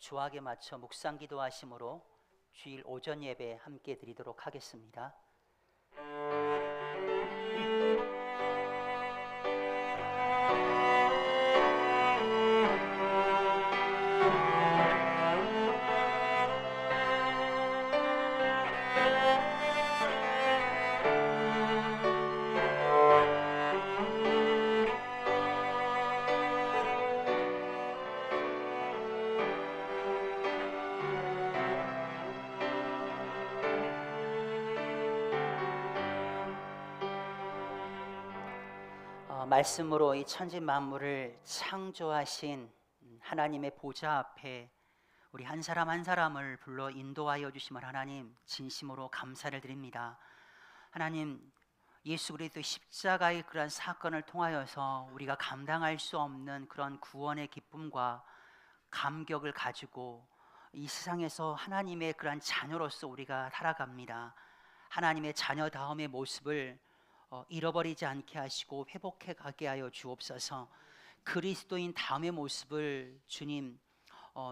주악에 맞춰 묵상 기도하심으로 주일 오전 예배 함께 드리도록 하겠습니다. 말씀으로 이 천지 만물을 창조하신 하나님의 보좌 앞에 우리 한 사람 한 사람을 불러 인도하여 주심을 하나님 진심으로 감사를 드립니다. 하나님, 예수 그리스도의 십자가의 그러한 사건을 통하여서 우리가 감당할 수 없는 그런 구원의 기쁨과 감격을 가지고 이 세상에서 하나님의 그러한 자녀로서 우리가 살아갑니다. 하나님의 자녀다움의 모습을 잃어버리지 않게 하시고 회복해 가게 하여 주옵소서. 그리스도인 다음의 모습을 주님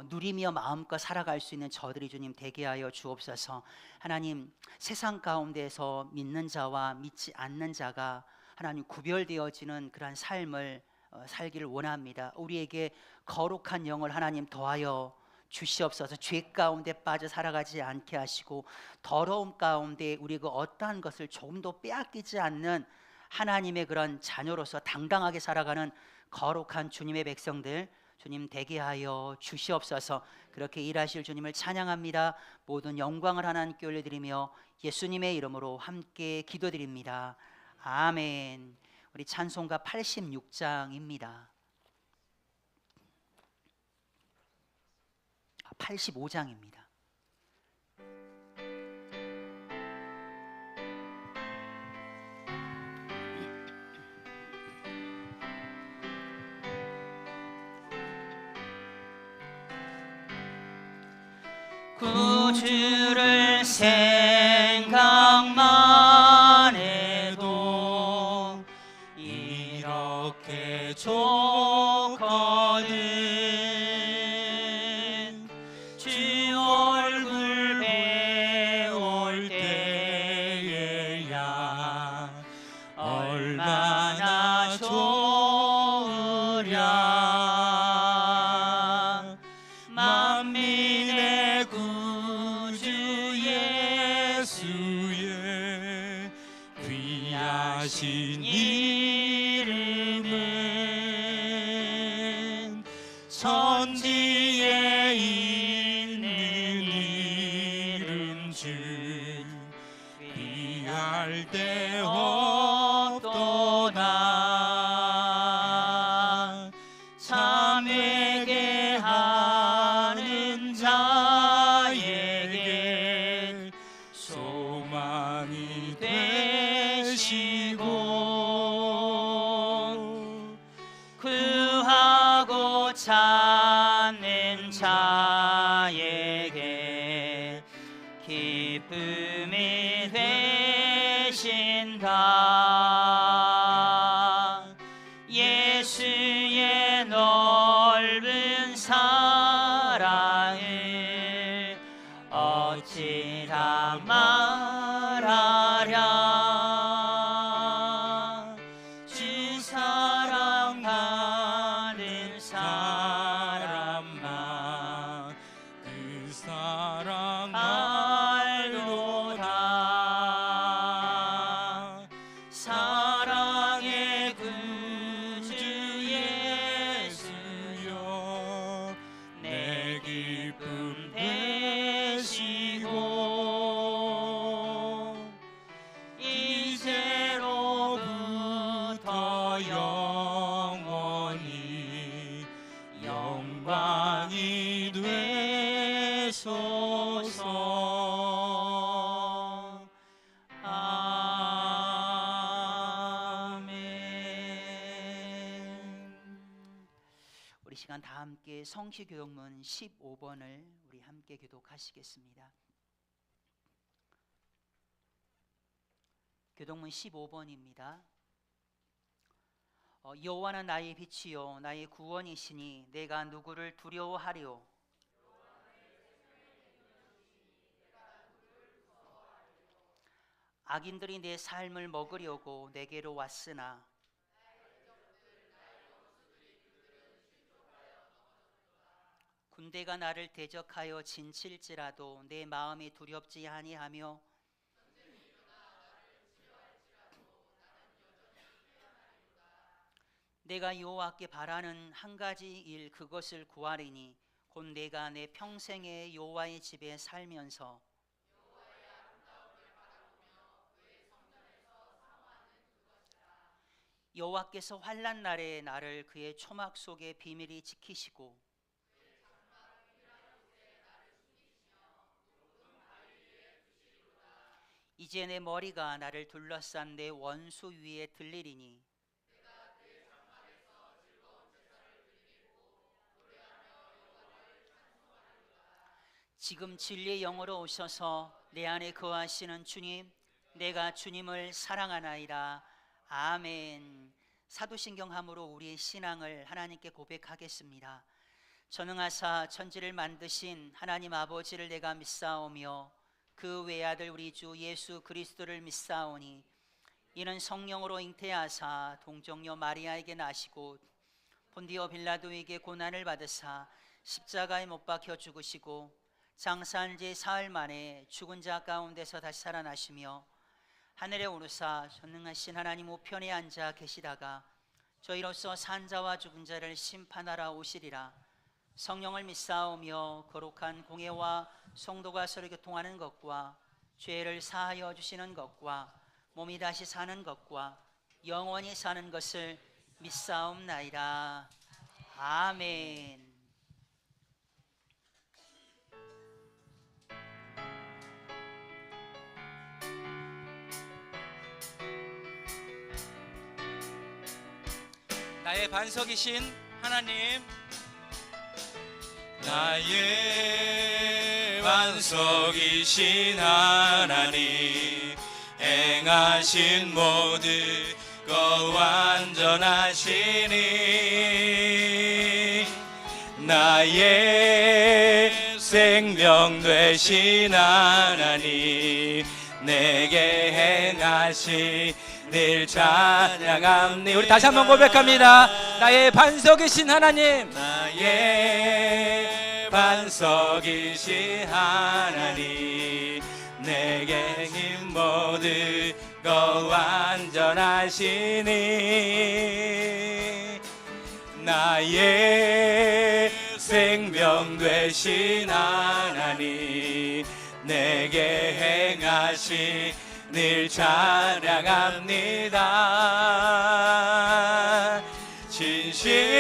누리며 마음껏 살아갈 수 있는 저들이 주님 되게 하여 주옵소서. 하나님, 세상 가운데서 믿는 자와 믿지 않는 자가 하나님 구별되어지는 그러한 삶을 살기를 원합니다. 우리에게 거룩한 영을 하나님 더하여 주시옵소서. 죄 가운데 빠져 살아가지 않게 하시고 더러움 가운데 우리 그 어떠한 것을 조금도 빼앗기지 않는 하나님의 그런 자녀로서 당당하게 살아가는 거룩한 주님의 백성들 주님 되게 하여 주시옵소서. 그렇게 일하실 주님을 찬양합니다. 모든 영광을 하나님께 올려드리며 예수님의 이름으로 함께 기도드립니다. 아멘. 우리 찬송가 86장입니다. 85장입니다. 구주를 생각만 해도 이렇게 좋거든. 귀하신 이름은 천지에 있는 이름 중 귀할 데 없도다. 참 회개하는 자에게 소망이 되시고 구하고 찾는 자에게 기쁨이 되신다. 예수의 넓은 사랑을 어찌라 말하랴. 주 사랑하는 사람만 그 사랑 알도다. 사랑의 구주 예수여 내 기쁨 되시고 이제로부터 영원히 영광이 되소서. 아멘. 우리 시간 다 함께 성시교독문 15번을 우리 함께 교독하시겠습니다. 교독문 15번입니다. 여호와는 나의 빛이요 나의 구원이시니 내가 누구를 두려워하리요. 악인들이 내 삶을 먹으려고 내게로 왔으나 군대가 나를 대적하여 진칠지라도 내 마음이 두렵지 아니하며 내가 여호와께 바라는 한 가지 일 그것을 구하리니 곧 내가 내 평생에 여호와의 집에 살면서 여호와께서 환난 날에 나를 그의 초막 속에 비밀히 지키시고 이제 내 머리가 나를 둘러싼 내 원수 위에 들리리니 지금 진리의 영으로 오셔서 내 안에 거하시는 주님, 내가 주님을 사랑하나이다. 아멘. 사도신경함으로 우리의 신앙을 하나님께 고백하겠습니다. 전능하사 천지를 만드신 하나님 아버지를 내가 믿사오며 그 외아들 우리 주 예수 그리스도를 믿사오니 이는 성령으로 잉태하사 동정녀 마리아에게 나시고 본디오 빌라도에게 고난을 받으사 십자가에 못 박혀 죽으시고 장사한 지 사흘 만에 죽은 자 가운데서 다시 살아나시며 하늘에 오르사 전능하신 하나님 우편에 앉아 계시다가 저희로서 산 자와 죽은 자를 심판하러 오시리라. 성령을 믿사오며 거룩한 공예와 성도가 서로 교통하는 것과 죄를 사하여 주시는 것과 몸이 다시 사는 것과 영원히 사는 것을 믿사옵나이다. 아멘. 나의 반석이신 하나님, 나의 반석이신 하나님, 행하신 모든 것 완전하시니 나의 생명 되신 하나님, 내게 행하신 늘 찬양합니다. 우리 다시 한번 고백합니다. 나의 반석이신 하나님, 나의 반석이신 하나님, 내게 힘 모든 것 완전하시니 나의 생명 되신 하나님, 내게 행하신 늘 찬양합니다. 진실하신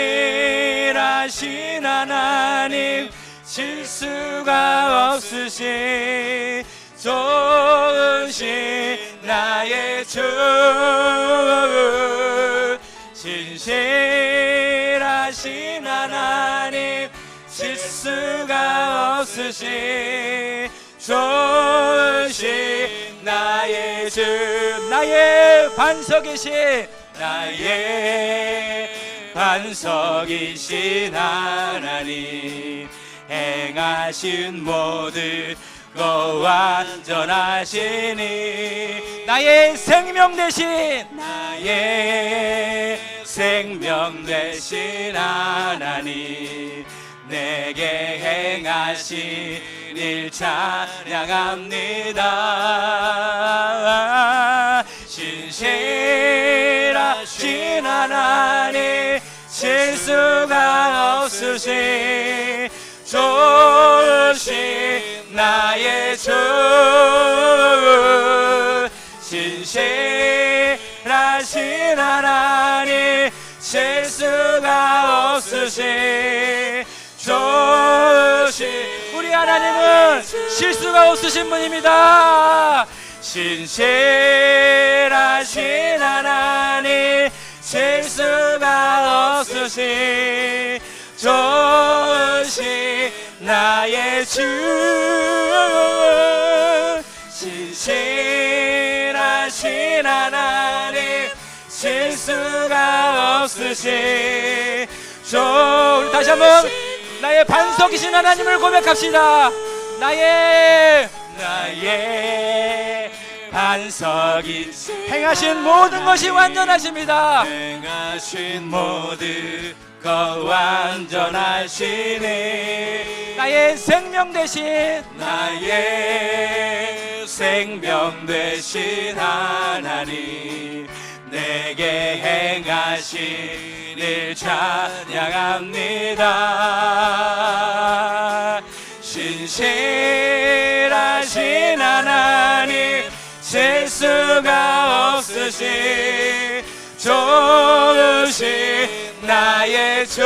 하나님, 실수가 없으신 좋으신 나의 주, 진실하신 하나님, 실수가 없으신 좋으신 나의 주, 나의 반석이신, 나의 반석이신 하나님, 행하신 모든 것 완전하시니 나의 생명 대신, 나의 생명 대신 하나님, 내게 행하신 일 찬양합니다. 진실하신 하나님, 실수가 없으신 좋으신 나의 주, 진실하신 하나님, 실수가 없으신 좋으신 우리 하나님은 실수가 없으신 분입니다. 진실하신 하나님, 실수가 없으신 좋으신 나의 주, 진실하신 하나님, 실수가 없으신 우리 다시 한번 나의 반석이신 하나님을 고백합시다. 나의 반석이 행하신 모든 것이 완전하십니다. 행하신 모든 것 완전하시네. 나의 생명 대신 나의 생명 되신 하나님, 내게 행하신 일 찬양합니다. 신실하신 하나님, 실수가 없으신 좋으신 나의 주,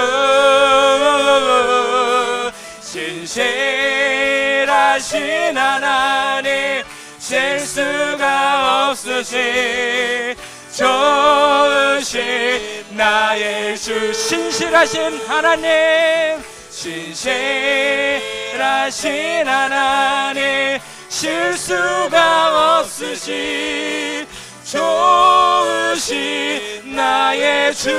신실하신 하나님, 실수가 없으신 좋으신 나의 주. 신실하신 하나님, 신실하신 하나님, 실수가 없으신 좋으신 나의 주.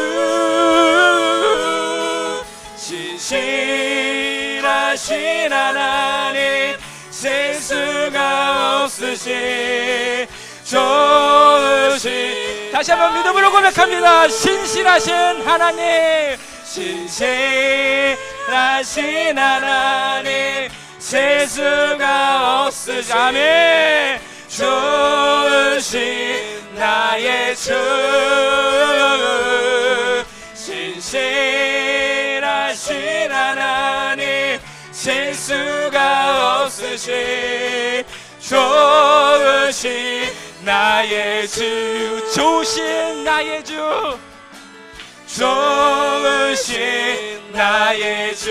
신실하신 하나님, 실수가 없으신 좋으신. 다시 한번 믿음으로 고백합니다. 신실하신 하나님, 신실하신 하나님, 실수가 없으신 아멘 좋으신 나의 주. 신실하신 하나님, 실수가 없으신 좋으신 나의 주. 좋으신 나의 주, 좋으신 나의 주.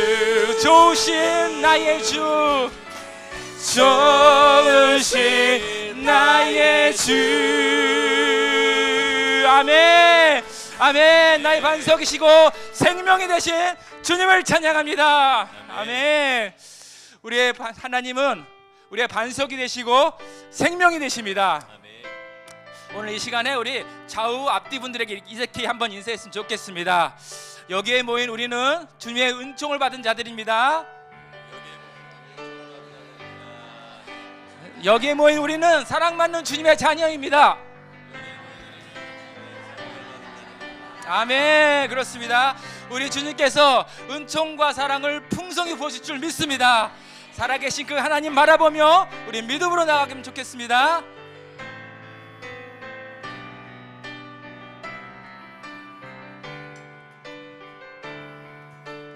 좋으신 나의 주, 좋으신 나의 주. 아멘. 아멘. 나의 반석이시고 생명이 되신 주님을 찬양합니다. 아멘. 우리의 하나님은 우리의 반석이 되시고 생명이 되십니다. 오늘 이 시간에 우리 좌우 앞뒤 분들에게 이렇게 한번 인사했으면 좋겠습니다. 여기에 모인 우리는 주님의 은총을 받은 자들입니다. 여기에 모인 우리는 사랑받는 주님의 자녀입니다. 아멘. 그렇습니다. 우리 주님께서 은총과 사랑을 풍성히 부으실 줄 믿습니다. 살아계신 그 하나님 바라보며 우리 믿음으로 나아가면 좋겠습니다.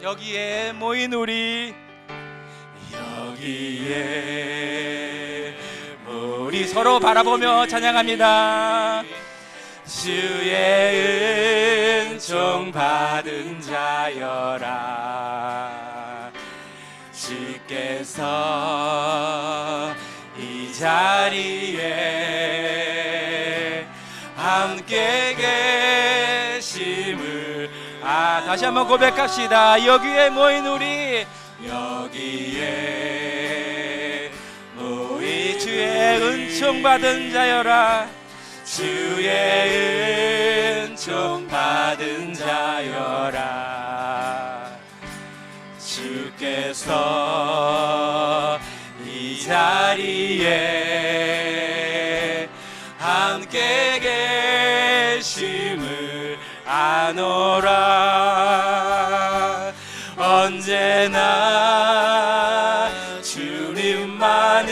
여기에 모인 우리, 여기에 우리 서로 바라보며 찬양합니다. 주의 은총 받은 자여라. 주께서 이 자리에 함께 계심을. 다시 한번 고백합시다. 여기에 모인 우리, 여기에 모인 주의 은총 받은 자여라. 주의 은총 받은 자여라. 주께서 이 자리에 함께 계심을 아노라. 언제나 주님만을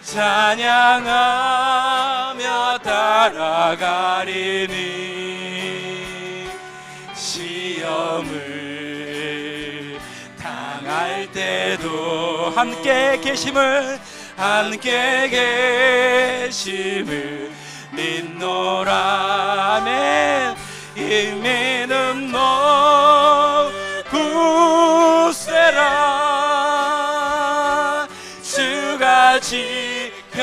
찬양하며 따라가리니. 시험을 당할 때도 함께 계심을 믿노라. 아멘. 이미는 구세라. 주가 지켜주신다.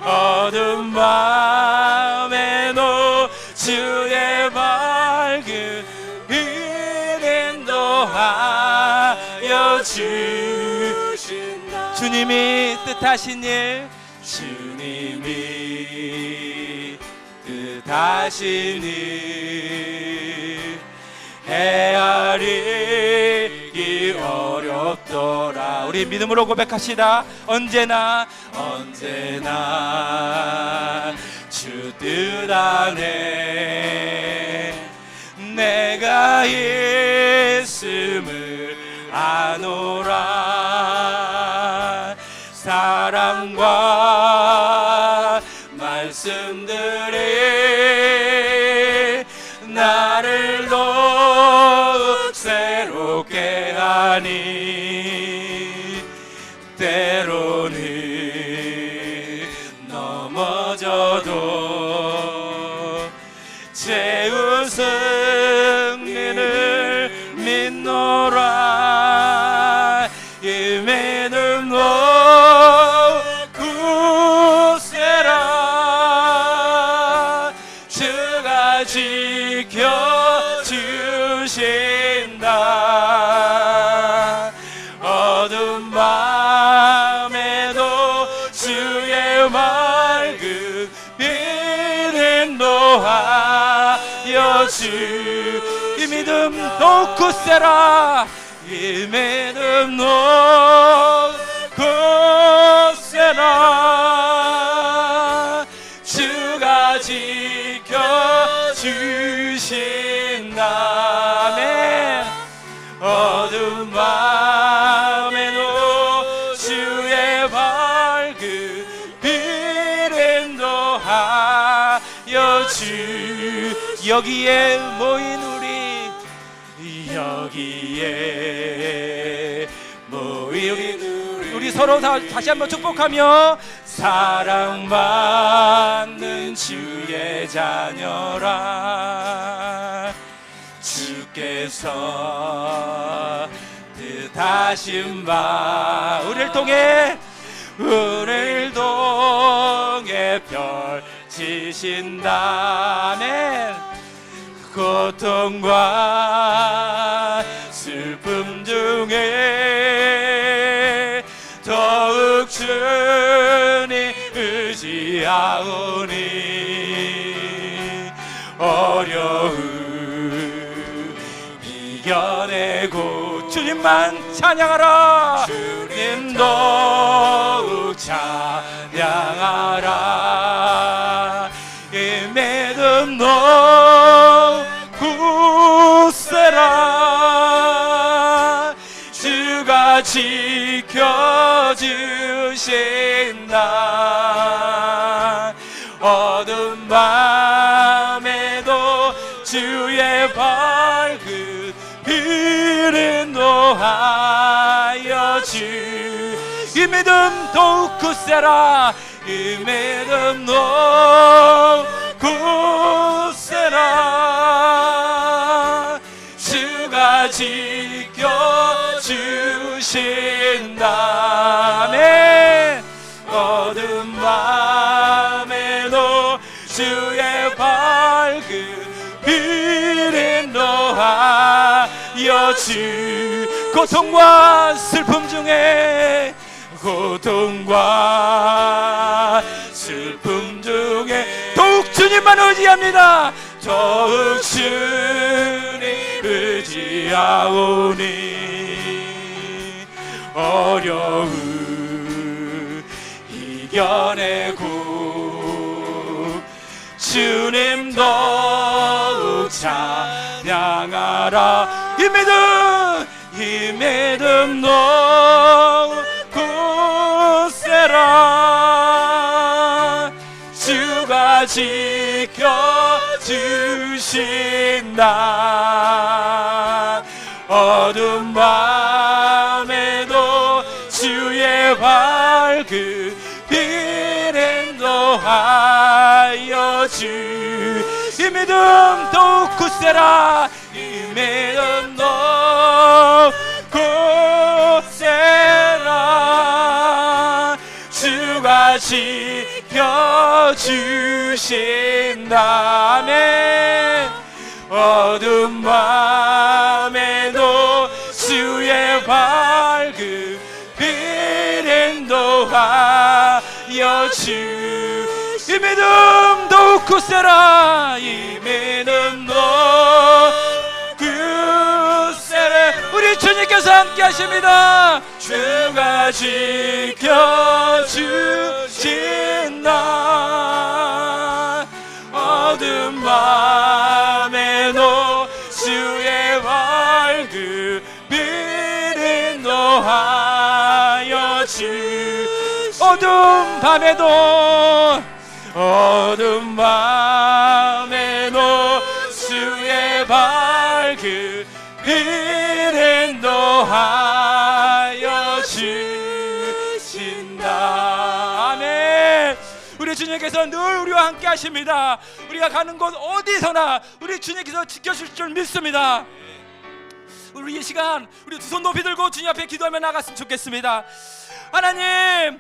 어두운 밤에도 주의 밝은 인도하여 주신다. 주님이 뜻하신 일, 주님이 뜻하신 일 헤아리기 어려워. 우리 믿음으로 고백합시다. 언제나 주 뜻 안에 내가 있음을 아노라. 사랑과 말씀들이 나를 더욱 새롭게 하니 때로는 넘어져도 제 승리를 믿노라. 이 믿음으로 굳세라. 주가 지켜주신다. 어두운 밤에도 주의 맑은 빛 인도하여 주. 이 믿음 더욱 굳세라. 이 믿음 더욱 굳세라. 주가 지켜주신다. 아멘. 어두운 밤에도 주의 밝은 빛 인도하여 주. 여기에 모인 여기에 모인 우리 서로 다시 한번 축복하며 사랑받는 주의 자녀라. 주께서 뜻하신 바 우리를 통해 펼치신다. 아멘. 고통과 슬픔 중에 더욱 주님 의지하오니 어려움 이겨내고 주님만 찬양하라. 주님 더욱 찬양하라. 이 믿음 더욱 굳세라. 주가 지켜주신다. 어두운 밤에도 주의 밝은 빛 인도하여 주. 이 믿음 더욱 굳세라. 이 믿음 더욱 굳세라. 주가 지켜주신다. 아멘. 어두운 밤에도 주의 밝은 빛 인도하여 주. 고통과 슬픔 중에 고통과 슬픔 중에 더욱 주님만 의지합니다. 더욱 주님 의지하오니 어려움 이겨내고 주님 더욱 찬양하라. 이 믿음 더욱 굳세라. 주가 지켜주신다. 어두운 밤에도 주의 밝은 빛 인도하여 주. 이 믿음 더욱 굳세라. 이 믿음 더욱 굳세라. 주가 지켜주신다. 아멘. 어두운 밤에도 주의 밝은 빛 인도하여 주. 이 믿음 더욱 굳세라. 이 믿음 더욱 굳세라. 우리 주님께서 함께 하십니다. 주가 지켜주신 날 어두운 밤에도 주의 밝은 빛 인도하여 주신 어두운 밤에도 어두운 밤에도 주의 밝은 빛 인도하여 주신다. 아멘. 우리 주님께서 늘 우리와 함께 하십니다. 우리가 가는 곳 어디서나 우리 주님께서 지켜줄 줄 믿습니다. 우리 이 시간 우리 두 손 높이 들고 주님 앞에 기도하며 나갔으면 좋겠습니다. 하나님,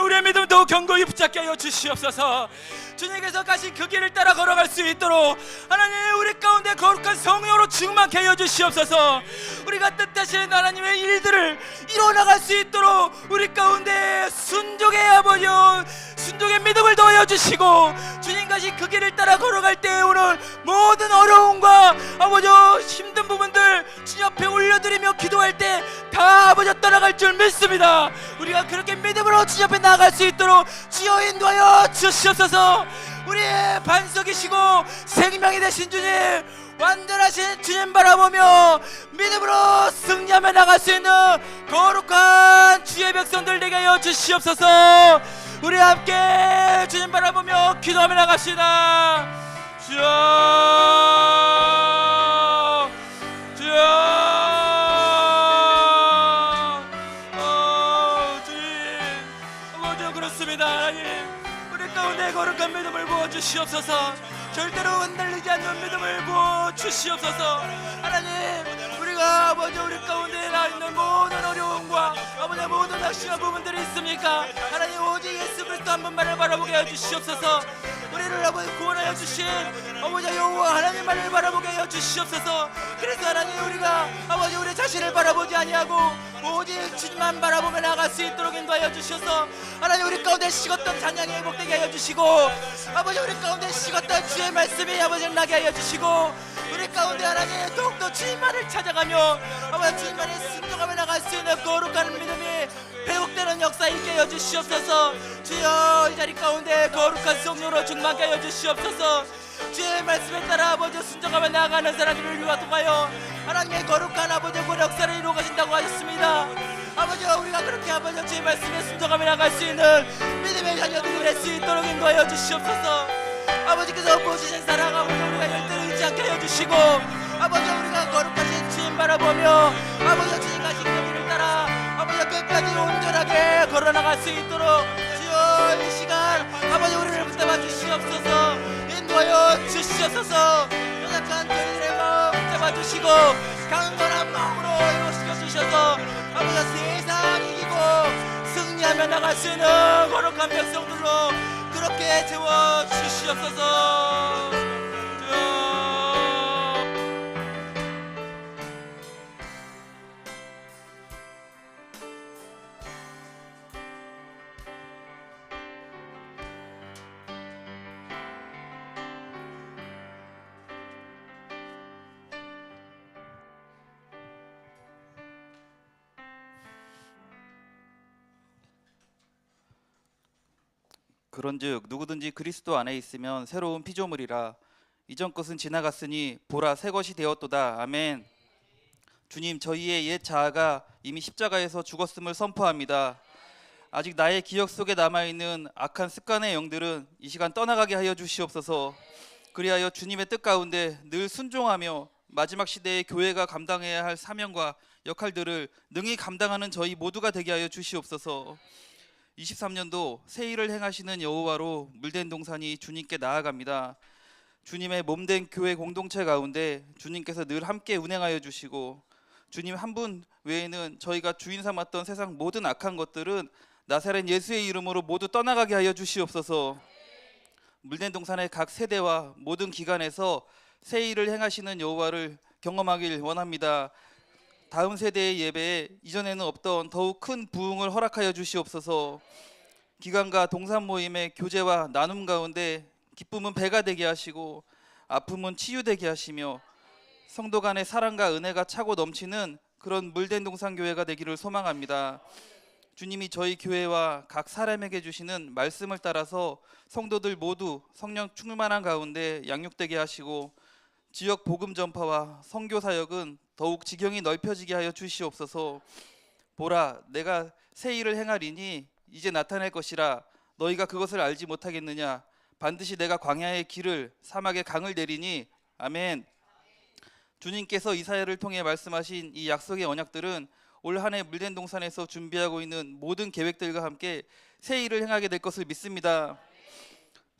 우리의 믿음 더욱 견고히 붙잡게 하여 주시옵소서. 주님께서 가신 그 길을 따라 걸어갈 수 있도록 하나님, 우리 가운데 거룩한 성령으로 충만케 하여 주시옵소서. 우리가 뜻하시는 하나님의 일들을 이뤄나갈 수 있도록 우리 가운데 순종의 아버지여, 순종의 믿음을 더하여 주시고, 주님 가신 그 길을 따라 걸어갈 때 오늘 모든 어려움과 아버지여 힘든 부분들 주님 앞에 올려드리며 기도할 때 다 아버지여 떠나갈 줄 믿습니다. 우리가 그렇게 믿음으로 주님 앞에 나아갈 수 있도록 주여 인도하여 주시옵소서. 우리의 반석이시고 생명이 되신 주님, 완전하신 주님 바라보며 믿음으로 승리하며 나갈 수 있는 거룩한 주의 백성들 되게 하여 주시옵소서. 우리 함께 주님 바라보며 기도하며 나갑시다. 주여, 주여. 하나님, 우리 가운데 거룩한 믿음을 부어주시옵소서. 절대로 흔들리지 않는 믿음을 부어주시옵소서. 하나님, 우리가 아버지 우리 가운데 나 있는 모든 어려움과 아버지 모든 낙심한 부분들이 있습니까? 하나님, 오직 예수 그리스도 한 분만을 바라보게 해주시옵소서. 우리를 아버지 구원하여 주신 아버지 여호와 하나님만을 바라보게 하여 주시옵소서. 그래서 하나님, 우리가 아버지 우리 자신을 바라보지 아니하고 오직 주님만 바라보며 나갈 수 있도록 인도하여 주셔서 하나님, 우리 가운데 식었던 찬양이 회복되게 하여 주시고, 아버지 우리 가운데 식었던 주의 말씀이 아버지 나게 하여 주시고, 우리 가운데 하나님 더욱더 주님만을 찾아가며 아버지 주님만을 순종하며 나갈 수 있는 거룩한 믿음이 회복되는 역사 있게 하여 주시옵소서. 주여, 이 자리 가운데 거룩한 성령으로 충만케 하여 주시옵소서. 주의 말씀에 따라 아버지 순종하며 나아가는 사람들을 위하여 하나님의 거룩한 아버지 그 역사를 이루어 가신다고 하셨습니다. 아버지, 우리가 그렇게 아버지 주의 말씀에 순종하며 나갈 수 있는 믿음의 자녀들이 될 수 있도록 인도하여 주시옵소서. 아버지께서 보시신 사랑 아버지 우리가 열대를 잃지 않게 하여 주시고, 아버지 우리가 거룩하신 주님 바라보며 아버지 주님 가신 그 길을 따라 아버지 끝까지 온전하게 걸어나갈 수 있도록 주여, 이 시간 아버지 우리를 붙잡아 주시옵소서. 인도하여 주시옵소서. 연약한 저희들의 마음 붙잡아 주시고 강건한 마음으로 이루시켜 주셔서 아버지 세상 이기고 승리하며 나갈 수 있는 거룩한 백성들로 그렇게 채워 주시옵소서. 그런즉 누구든지 그리스도 안에 있으면 새로운 피조물이라. 이전 것은 지나갔으니 보라 새 것이 되었도다. 아멘. 주님, 저희의 옛 자아가 이미 십자가에서 죽었음을 선포합니다. 아직 나의 기억 속에 남아있는 악한 습관의 영들은 이 시간 떠나가게 하여 주시옵소서. 그리하여 주님의 뜻 가운데 늘 순종하며 마지막 시대의 교회가 감당해야 할 사명과 역할들을 능히 감당하는 저희 모두가 되게 하여 주시옵소서. 23년도 새 일을 행하시는 여호와로 물된 동산이 주님께 나아갑니다. 주님의 몸된 교회 공동체 가운데 주님께서 늘 함께 운행하여 주시고, 주님 한 분 외에는 저희가 주인 삼았던 세상 모든 악한 것들은 나사렛 예수의 이름으로 모두 떠나가게 하여 주시옵소서. 물된 동산의 각 세대와 모든 기관에서 새 일을 행하시는 여호와를 경험하길 원합니다. 다음 세대의 예배에 이전에는 없던 더욱 큰 부흥을 허락하여 주시옵소서. 기관과 동산 모임의 교제와 나눔 가운데 기쁨은 배가 되게 하시고 아픔은 치유되게 하시며 성도 간의 사랑과 은혜가 차고 넘치는 그런 물된 동산 교회가 되기를 소망합니다. 주님이 저희 교회와 각 사람에게 주시는 말씀을 따라서 성도들 모두 성령 충만한 가운데 양육되게 하시고 지역 복음 전파와 선교 사역은 더욱 지경이 넓혀지게 하여 주시옵소서. 보라, 내가 새 일을 행하리니 이제 나타날 것이라. 너희가 그것을 알지 못하겠느냐? 반드시 내가 광야의 길을 사막의 강을 내리니. 아멘. 주님께서 이사야를 통해 말씀하신 이 약속의 언약들은 올 한 해 물된 동산에서 준비하고 있는 모든 계획들과 함께 새 일을 행하게 될 것을 믿습니다.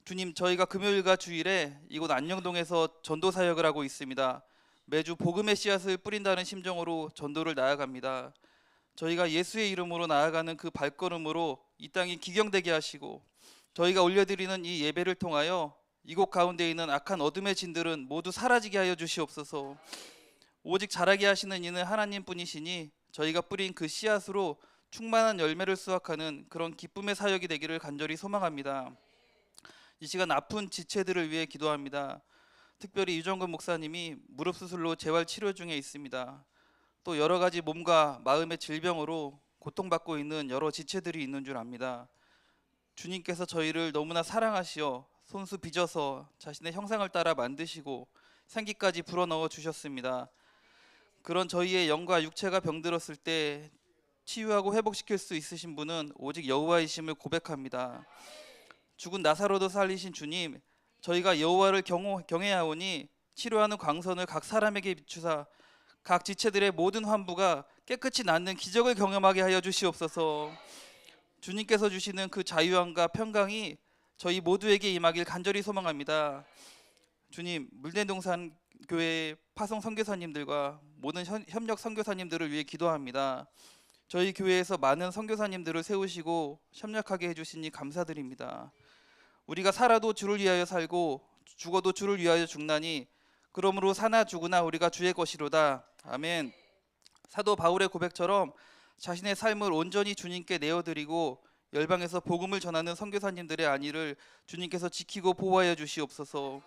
주님, 저희가 금요일과 주일에 이곳 안녕동에서 전도 사역을 하고 있습니다. 매주 복음의 씨앗을 뿌린다는 심정으로 전도를 나아갑니다. 저희가 예수의 이름으로 나아가는 그 발걸음으로 이 땅이 기경되게 하시고, 저희가 올려드리는 이 예배를 통하여 이곳 가운데 있는 악한 어둠의 진들은 모두 사라지게 하여 주시옵소서. 오직 자라게 하시는 이는 하나님뿐이시니 저희가 뿌린 그 씨앗으로 충만한 열매를 수확하는 그런 기쁨의 사역이 되기를 간절히 소망합니다. 이 시간 아픈 지체들을 위해 기도합니다. 특별히 유정근 목사님이 무릎 수술로 재활 치료 중에 있습니다. 또 여러 가지 몸과 마음의 질병으로 고통받고 있는 여러 지체들이 있는 줄 압니다. 주님께서 저희를 너무나 사랑하시어 손수 빚어서 자신의 형상을 따라 만드시고 생기까지 불어넣어 주셨습니다. 그런 저희의 영과 육체가 병들었을 때 치유하고 회복시킬 수 있으신 분은 오직 여호와이심을 고백합니다. 죽은 나사로도 살리신 주님, 저희가 여호와를 경외하오니 치료하는 광선을 각 사람에게 비추사 각 지체들의 모든 환부가 깨끗이 낫는 기적을 경험하게 하여 주시옵소서. 주님께서 주시는 그 자유함과 평강이 저희 모두에게 임하길 간절히 소망합니다. 주님, 물된 동산 교회 파송 선교사님들과 모든 협력 선교사님들을 위해 기도합니다. 저희 교회에서 많은 선교사님들을 세우시고 협력하게 해주시니 감사드립니다. 우리가 살아도 주를 위하여 살고 죽어도 주를 위하여 죽나니 그러므로 사나 죽으나 우리가 주의 것이로다. 아멘. 사도 바울의 고백처럼 자신의 삶을 온전히 주님께 내어드리고 열방에서 복음을 전하는 선교사님들의 안위를 주님께서 지키고 보호하여 주시옵소서.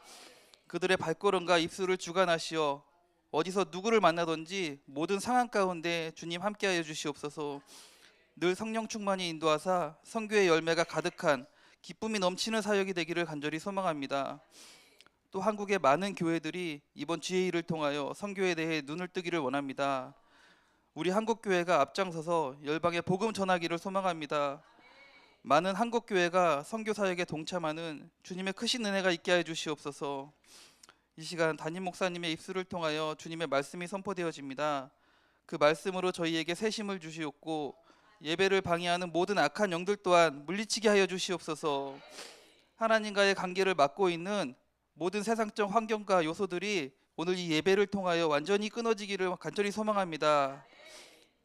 그들의 발걸음과 입술을 주관하시어 어디서 누구를 만나든지 모든 상황 가운데 주님 함께하여 주시옵소서. 늘 성령 충만히 인도하사 선교의 열매가 가득한 기쁨이 넘치는 사역이 되기를 간절히 소망합니다. 또 한국의 많은 교회들이 이번 GA를 통하여 선교에 대해 눈을 뜨기를 원합니다. 우리 한국교회가 앞장서서 열방에 복음 전하기를 소망합니다. 많은 한국교회가 선교 사역에 동참하는 주님의 크신 은혜가 있게 해 주시옵소서. 이 시간 담임 목사님의 입술을 통하여 주님의 말씀이 선포되어집니다. 그 말씀으로 저희에게 새 힘을 주시옵고 예배를 방해하는 모든 악한 영들 또한 물리치게 하여 주시옵소서. 하나님과의 관계를 막고 있는 모든 세상적 환경과 요소들이 오늘 이 예배를 통하여 완전히 끊어지기를 간절히 소망합니다.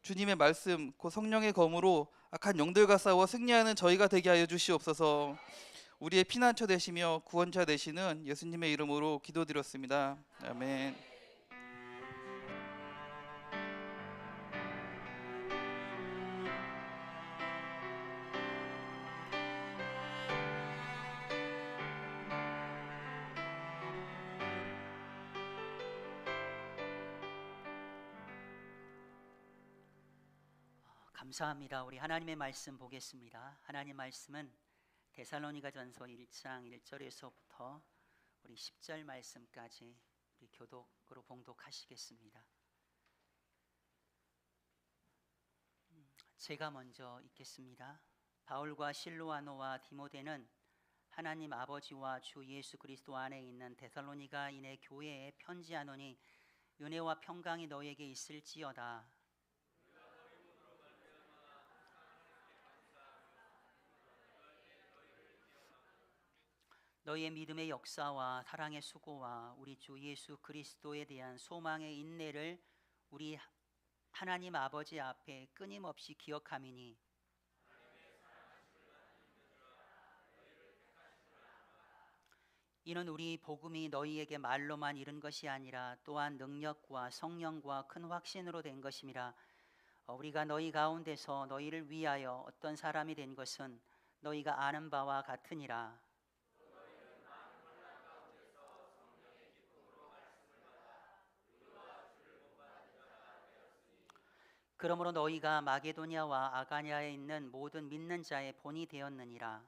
주님의 말씀, 그 성령의 검으로 악한 영들과 싸워 승리하는 저희가 되게 하여 주시옵소서. 우리의 피난처 되시며 구원자 되시는 예수님의 이름으로 기도드렸습니다. 아멘. 감사합니다. 우리 하나님의 말씀 보겠습니다. 하나님 말씀은 데살로니가전서 1장 1절에서부터 우리 10절 말씀까지 우리 교독으로 봉독하시겠습니다. 제가 먼저 읽겠습니다. 바울과 실로아노와 디모데는 하나님 아버지와 주 예수 그리스도 안에 있는 데살로니가인의 교회에 편지하노니 은혜와 평강이 너에게 있을지어다. 너희의 믿음의 역사와 사랑의 수고와 우리 주 예수 그리스도에 대한 소망의 인내를 우리 하나님 아버지 앞에 끊임없이 기억함이니 이는 우리 복음이 너희에게 말로만 이른 것이 아니라 또한 능력과 성령과 큰 확신으로 된 것임이라. 우리가 너희 가운데서 너희를 위하여 어떤 사람이 된 것은 너희가 아는 바와 같으니라. 그러므로 너희가 마게도냐와 아가냐에 있는 모든 믿는 자의 본이 되었느니라.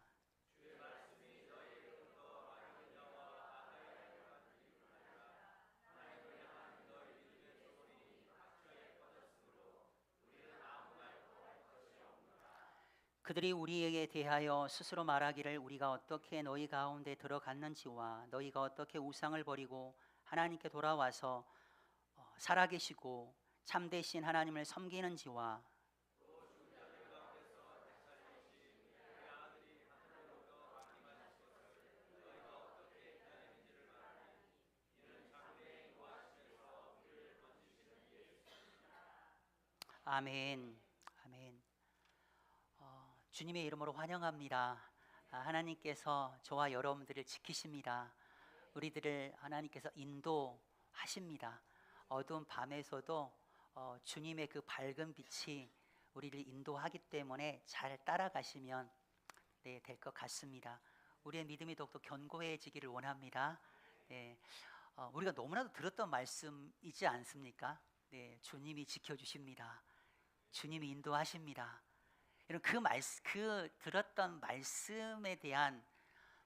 그들이 우리에게 대하여 스스로 말하기를 우리가 어떻게 너희 가운데 들어갔는지와 너희가 어떻게 우상을 버리고 하나님께 돌아와서 살아계시고 참되신 하나님을 섬기는지와 아멘. 아멘. 주님의 이름으로 환영합니다. 하나님께서 저와 여러분들을 지키십니다. 우리들을 하나님께서 인도하십니다. 어두운 밤에서도 주님의 그 밝은 빛이 우리를 인도하기 때문에 잘 따라가시면 네, 될 것 같습니다. 우리의 믿음이 더욱더 견고해지기를 원합니다. 네, 우리가 너무나도 들었던 말씀이지 않습니까? 네, 주님이 지켜주십니다. 주님이 인도하십니다. 여러분 그 들었던 말씀에 대한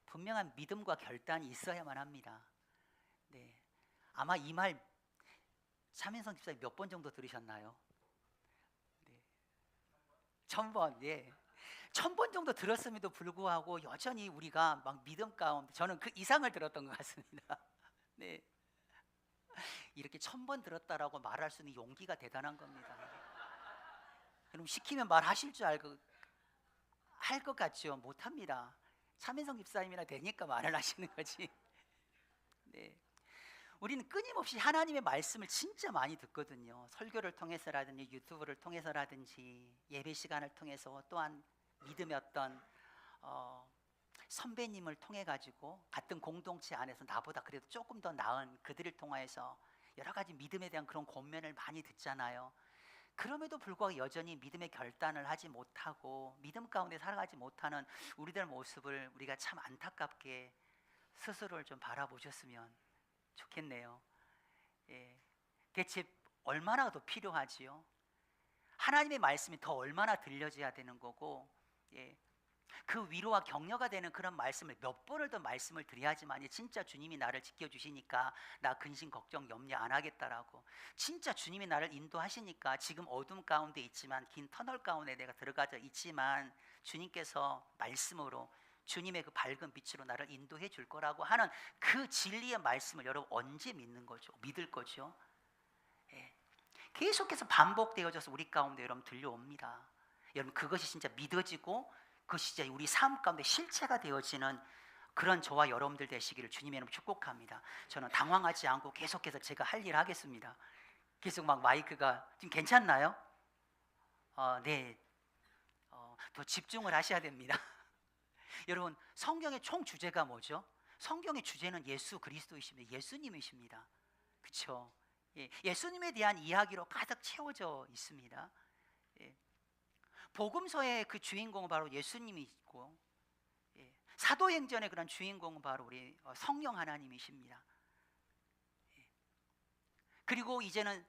분명한 믿음과 결단이 있어야만 합니다. 네, 아마 이 말 차민성 집사님 몇 번 정도 들으셨나요? 네, 1000번, 예, 1000번 정도 들었음에도 불구하고 여전히 우리가 막 믿음 가운데 저는 그 이상을 들었던 것 같습니다. 네, 이렇게 1000번 들었다라고 말할 수 있는 용기가 대단한 겁니다. 여러분 시키면 말하실 줄 알고 할 것 같죠? 못합니다. 차민성 집사님이나 되니까 말을 하시는 거지. 네, 우리는 끊임없이 하나님의 말씀을 진짜 많이 듣거든요. 설교를 통해서라든지 유튜브를 통해서라든지 예배 시간을 통해서 또한 믿음의 어떤 선배님을 통해 가지고 같은 공동체 안에서 나보다 그래도 조금 더 나은 그들을 통해서 여러 가지 믿음에 대한 그런 권면을 많이 듣잖아요. 그럼에도 불구하고 여전히 믿음의 결단을 하지 못하고 믿음 가운데 살아가지 못하는 우리들 모습을 우리가 참 안타깝게 스스로를 좀 바라보셨으면 좋겠네요. 예, 대체 얼마나 더 필요하지요? 하나님의 말씀이 더 얼마나 들려져야 되는 거고, 예, 그 위로와 격려가 되는 그런 말씀을 몇 번을 더 말씀을 드려야지만 진짜 주님이 나를 지켜주시니까 나 근심 걱정 염려 안 하겠다라고, 진짜 주님이 나를 인도하시니까 지금 어둠 가운데 있지만 긴 터널 가운데 내가 들어가져 있지만 주님께서 말씀으로 주님의 그 밝은 빛으로 나를 인도해 줄 거라고 하는 그 진리의 말씀을 여러분 언제 믿는 거죠? 믿을 거죠? 예. 계속해서 반복되어져서 우리 가운데 여러분 들려옵니다. 여러분 그것이 진짜 믿어지고 그것이 진짜 우리 삶 가운데 실체가 되어지는 그런 저와 여러분들 되시기를 주님의 이름으로 축복합니다. 저는 당황하지 않고 계속해서 제가 할 일 하겠습니다. 계속 막 마이크가 지금 괜찮나요? 네, 더 집중을 하셔야 됩니다. 여러분 성경의 총 주제가 뭐죠? 성경의 주제는 예수 그리스도이십니다. 예수님이십니다. 그렇죠? 예, 예수님에 대한 이야기로 가득 채워져 있습니다. 예. 복음서의 그 주인공은 바로 예수님이 있고, 예, 사도행전의 그런 주인공은 바로 우리 성령 하나님이십니다. 예. 그리고 이제는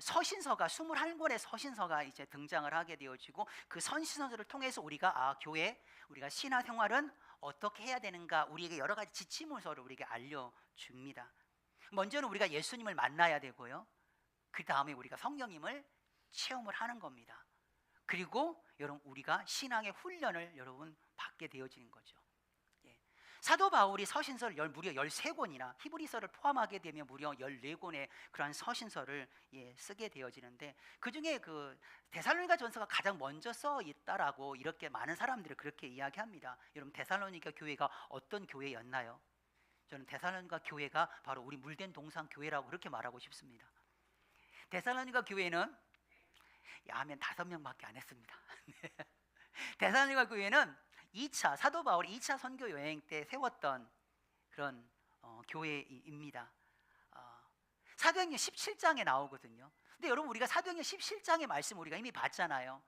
서신서가 21권의 서신서가 이제 등장을 하게 되어지고 그 서신서를 통해서 우리가 교회 우리가 신앙생활은 어떻게 해야 되는가 우리에게 여러 가지 지침문서를 우리에게 알려줍니다. 먼저는 우리가 예수님을 만나야 되고요. 그 다음에 우리가 성령님을 체험을 하는 겁니다. 그리고 여러분 우리가 신앙의 훈련을 여러분 받게 되어지는 거죠. 예. 사도 바울이 서신서를 무려 13권이나 히브리서를 포함하게 되면 무려 14권의 그러한 서신서를 쓰게 되어지는데 그중에 그 데살로니가 전서가 가장 먼저 써 있다라고 이렇게 많은 사람들이 그렇게 이야기합니다. 여러분 데살로니가 교회가 어떤 교회였나요? 저는 데살로니가 교회가 바로 우리 물된 동상 교회라고 그렇게 말하고 싶습니다. 데살로니가 교회는 아멘 5명밖에 안 했습니다. 데살로니가 교회는 2차 사도 바울이 2차 선교 여행 때 세웠던 그런 교회입니다. 사도행전 17장에 나오거든요. 근데 여러분 우리가 사도행전 17장의 말씀 우리가 이미 봤잖아요.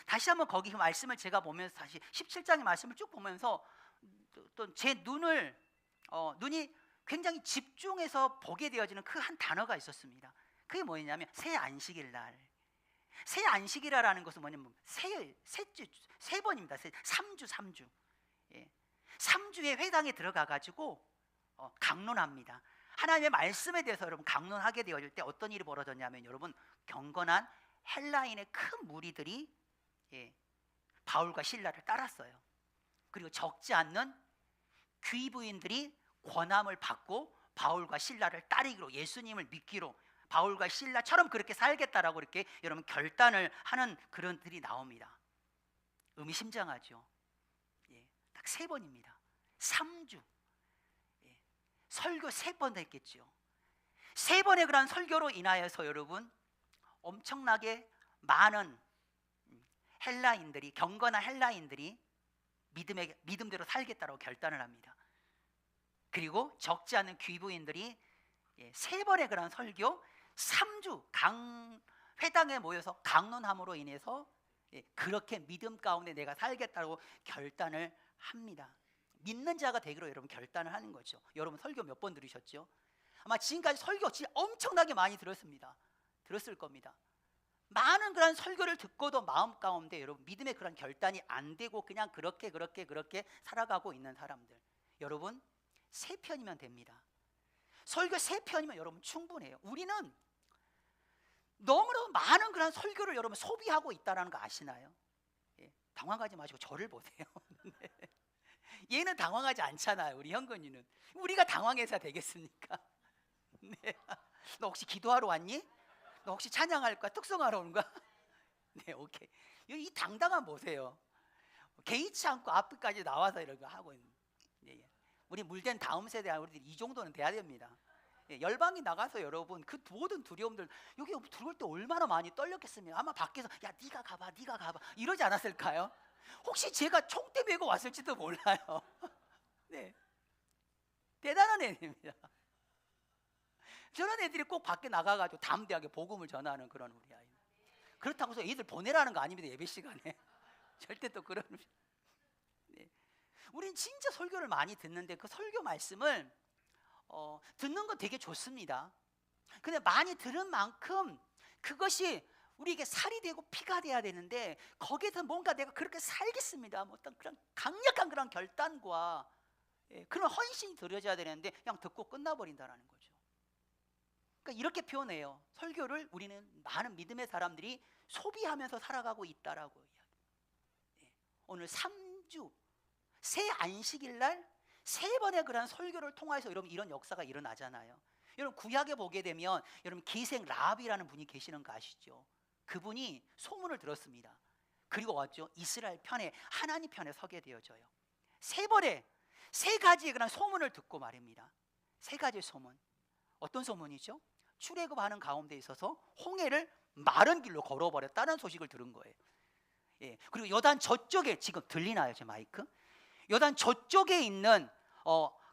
다시 한번 거기 그 말씀을 제가 보면서 다시 17장의 말씀을 쭉 보면서 또 제 눈이 굉장히 집중해서 보게 되어지는 그 한 단어가 있었습니다. 그게 뭐였냐면 새 안식일 날. 새 안식이라는 것은 뭐냐면 세 번입니다. 3주. 예. 3주에 회당에 들어가 가지고 강론합니다. 하나님의 말씀에 대해서 여러분 강론하게 되어질 때 어떤 일이 벌어졌냐면 여러분 경건한 헬라인의 큰 무리들이 바울과 실라를 따랐어요. 그리고 적지 않는 귀부인들이 권함을 받고 바울과 실라를 따르기로, 예수님을 믿기로, 바울과 실라처럼 그렇게 살겠다라고 이렇게 여러분 결단을 하는 그런 들이 나옵니다. 의미심장하죠. 딱 3번입니다. 3주. 설교 3번 했겠죠. 3번의 그런 설교로 인하여서 여러분 엄청나게 많은 헬라인들이, 경건한 헬라인들이 믿음대로 살겠다고 결단을 합니다. 그리고 적지 않은 귀부인들이 3번의 그런 설교, 3주 회당에 모여서 강론함으로 인해서 그렇게 믿음 가운데 내가 살겠다고 결단을 합니다. 믿는 자가 되기로 여러분 결단을 하는 거죠. 여러분 설교 몇 번 들으셨죠? 아마 지금까지 설교 진짜 엄청나게 많이 들었을 겁니다. 많은 그런 설교를 듣고도 마음 가운데 여러분 믿음의 그런 결단이 안 되고 그냥 그렇게 살아가고 있는 사람들, 여러분 3편이면 됩니다. 설교 3편이면 여러분 충분해요. 우리는 너무너무 많은 그런 설교를 여러분 소비하고 있다는 거 아시나요? 당황하지 마시고 저를 보세요. 얘는 당황하지 않잖아요. 우리 현근이는. 우리가 당황해서 되겠습니까? 네. 너 혹시 기도하러 왔니? 너 혹시 찬양할 거야? 특성하러 온 거야? 네, 오케이. 이 당당함 보세요. 개의치 않고 앞까지 나와서 이런 거 하고 있는. 네. 우리 물된 다음 세대 우리들 이 정도는 돼야 됩니다. 열방이 나가서 여러분 그 모든 두려움들, 여기 들어올 때 얼마나 많이 떨렸겠습니까? 아마 밖에서 야 네가 가봐 이러지 않았을까요? 혹시 제가 총대 메고 왔을지도 몰라요. 네, 대단한 애들입니다. 저런 애들이 꼭 밖에 나가가지고 담대하게 복음을 전하는 그런 우리 아이. 그렇다고 해서 애들 보내라는 거 아닙니다. 예배 시간에 절대 또 그런. 네. 우린 진짜 설교를 많이 듣는데 그 설교 말씀을 듣는 건 되게 좋습니다. 근데 많이 들은 만큼 그것이 우리에게 살이 되고 피가 돼야 되는데 거기에서 뭔가 내가 그렇게 살겠습니다. 뭐 어떤 그런 강력한 그런 결단과 그런 헌신이 들어져야 되는데 그냥 듣고 끝나버린다는 거죠. 그러니까 이렇게 표현해요. 설교를 우리는 많은 믿음의 사람들이 소비하면서 살아가고 있다라고 이야기해요. 오늘 3주 새 안식일 날 3번의 그런 설교를 통해서 여러분 이런 역사가 일어나잖아요. 여러분 구약에 보게 되면 여러분 기생 라합이라는 분이 계시는 거 아시죠? 그분이 소문을 들었습니다. 그리고 왔죠. 이스라엘 편에, 하나님 편에 서게 되어져요. 3번의 3가지의 그런 소문을 듣고 말입니다. 3가지의 소문. 어떤 소문이죠? 출애굽하는 가운데 있어서 홍해를 마른 길로 걸어버렸다는 소식을 들은 거예요. 그리고 요단 저쪽에, 지금 들리나요 제 마이크? 요단 저쪽에 있는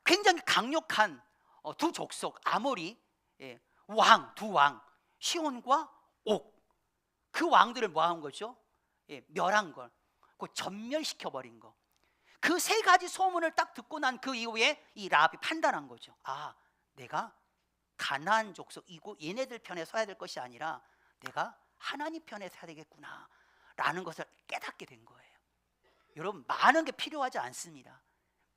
굉장히 강력한 두 족속 아모리 두 왕 시온과 옥, 그 왕들을 뭐 한 거죠? 멸한 걸, 그 전멸시켜버린 거. 그 3가지 소문을 딱 듣고 난 그 이후에 이 라합이 판단한 거죠. 아, 내가 가나안 족속이고 얘네들 편에 서야 될 것이 아니라 내가 하나님 편에 서야 되겠구나 라는 것을 깨닫게 된 거예요. 여러분 많은 게 필요하지 않습니다.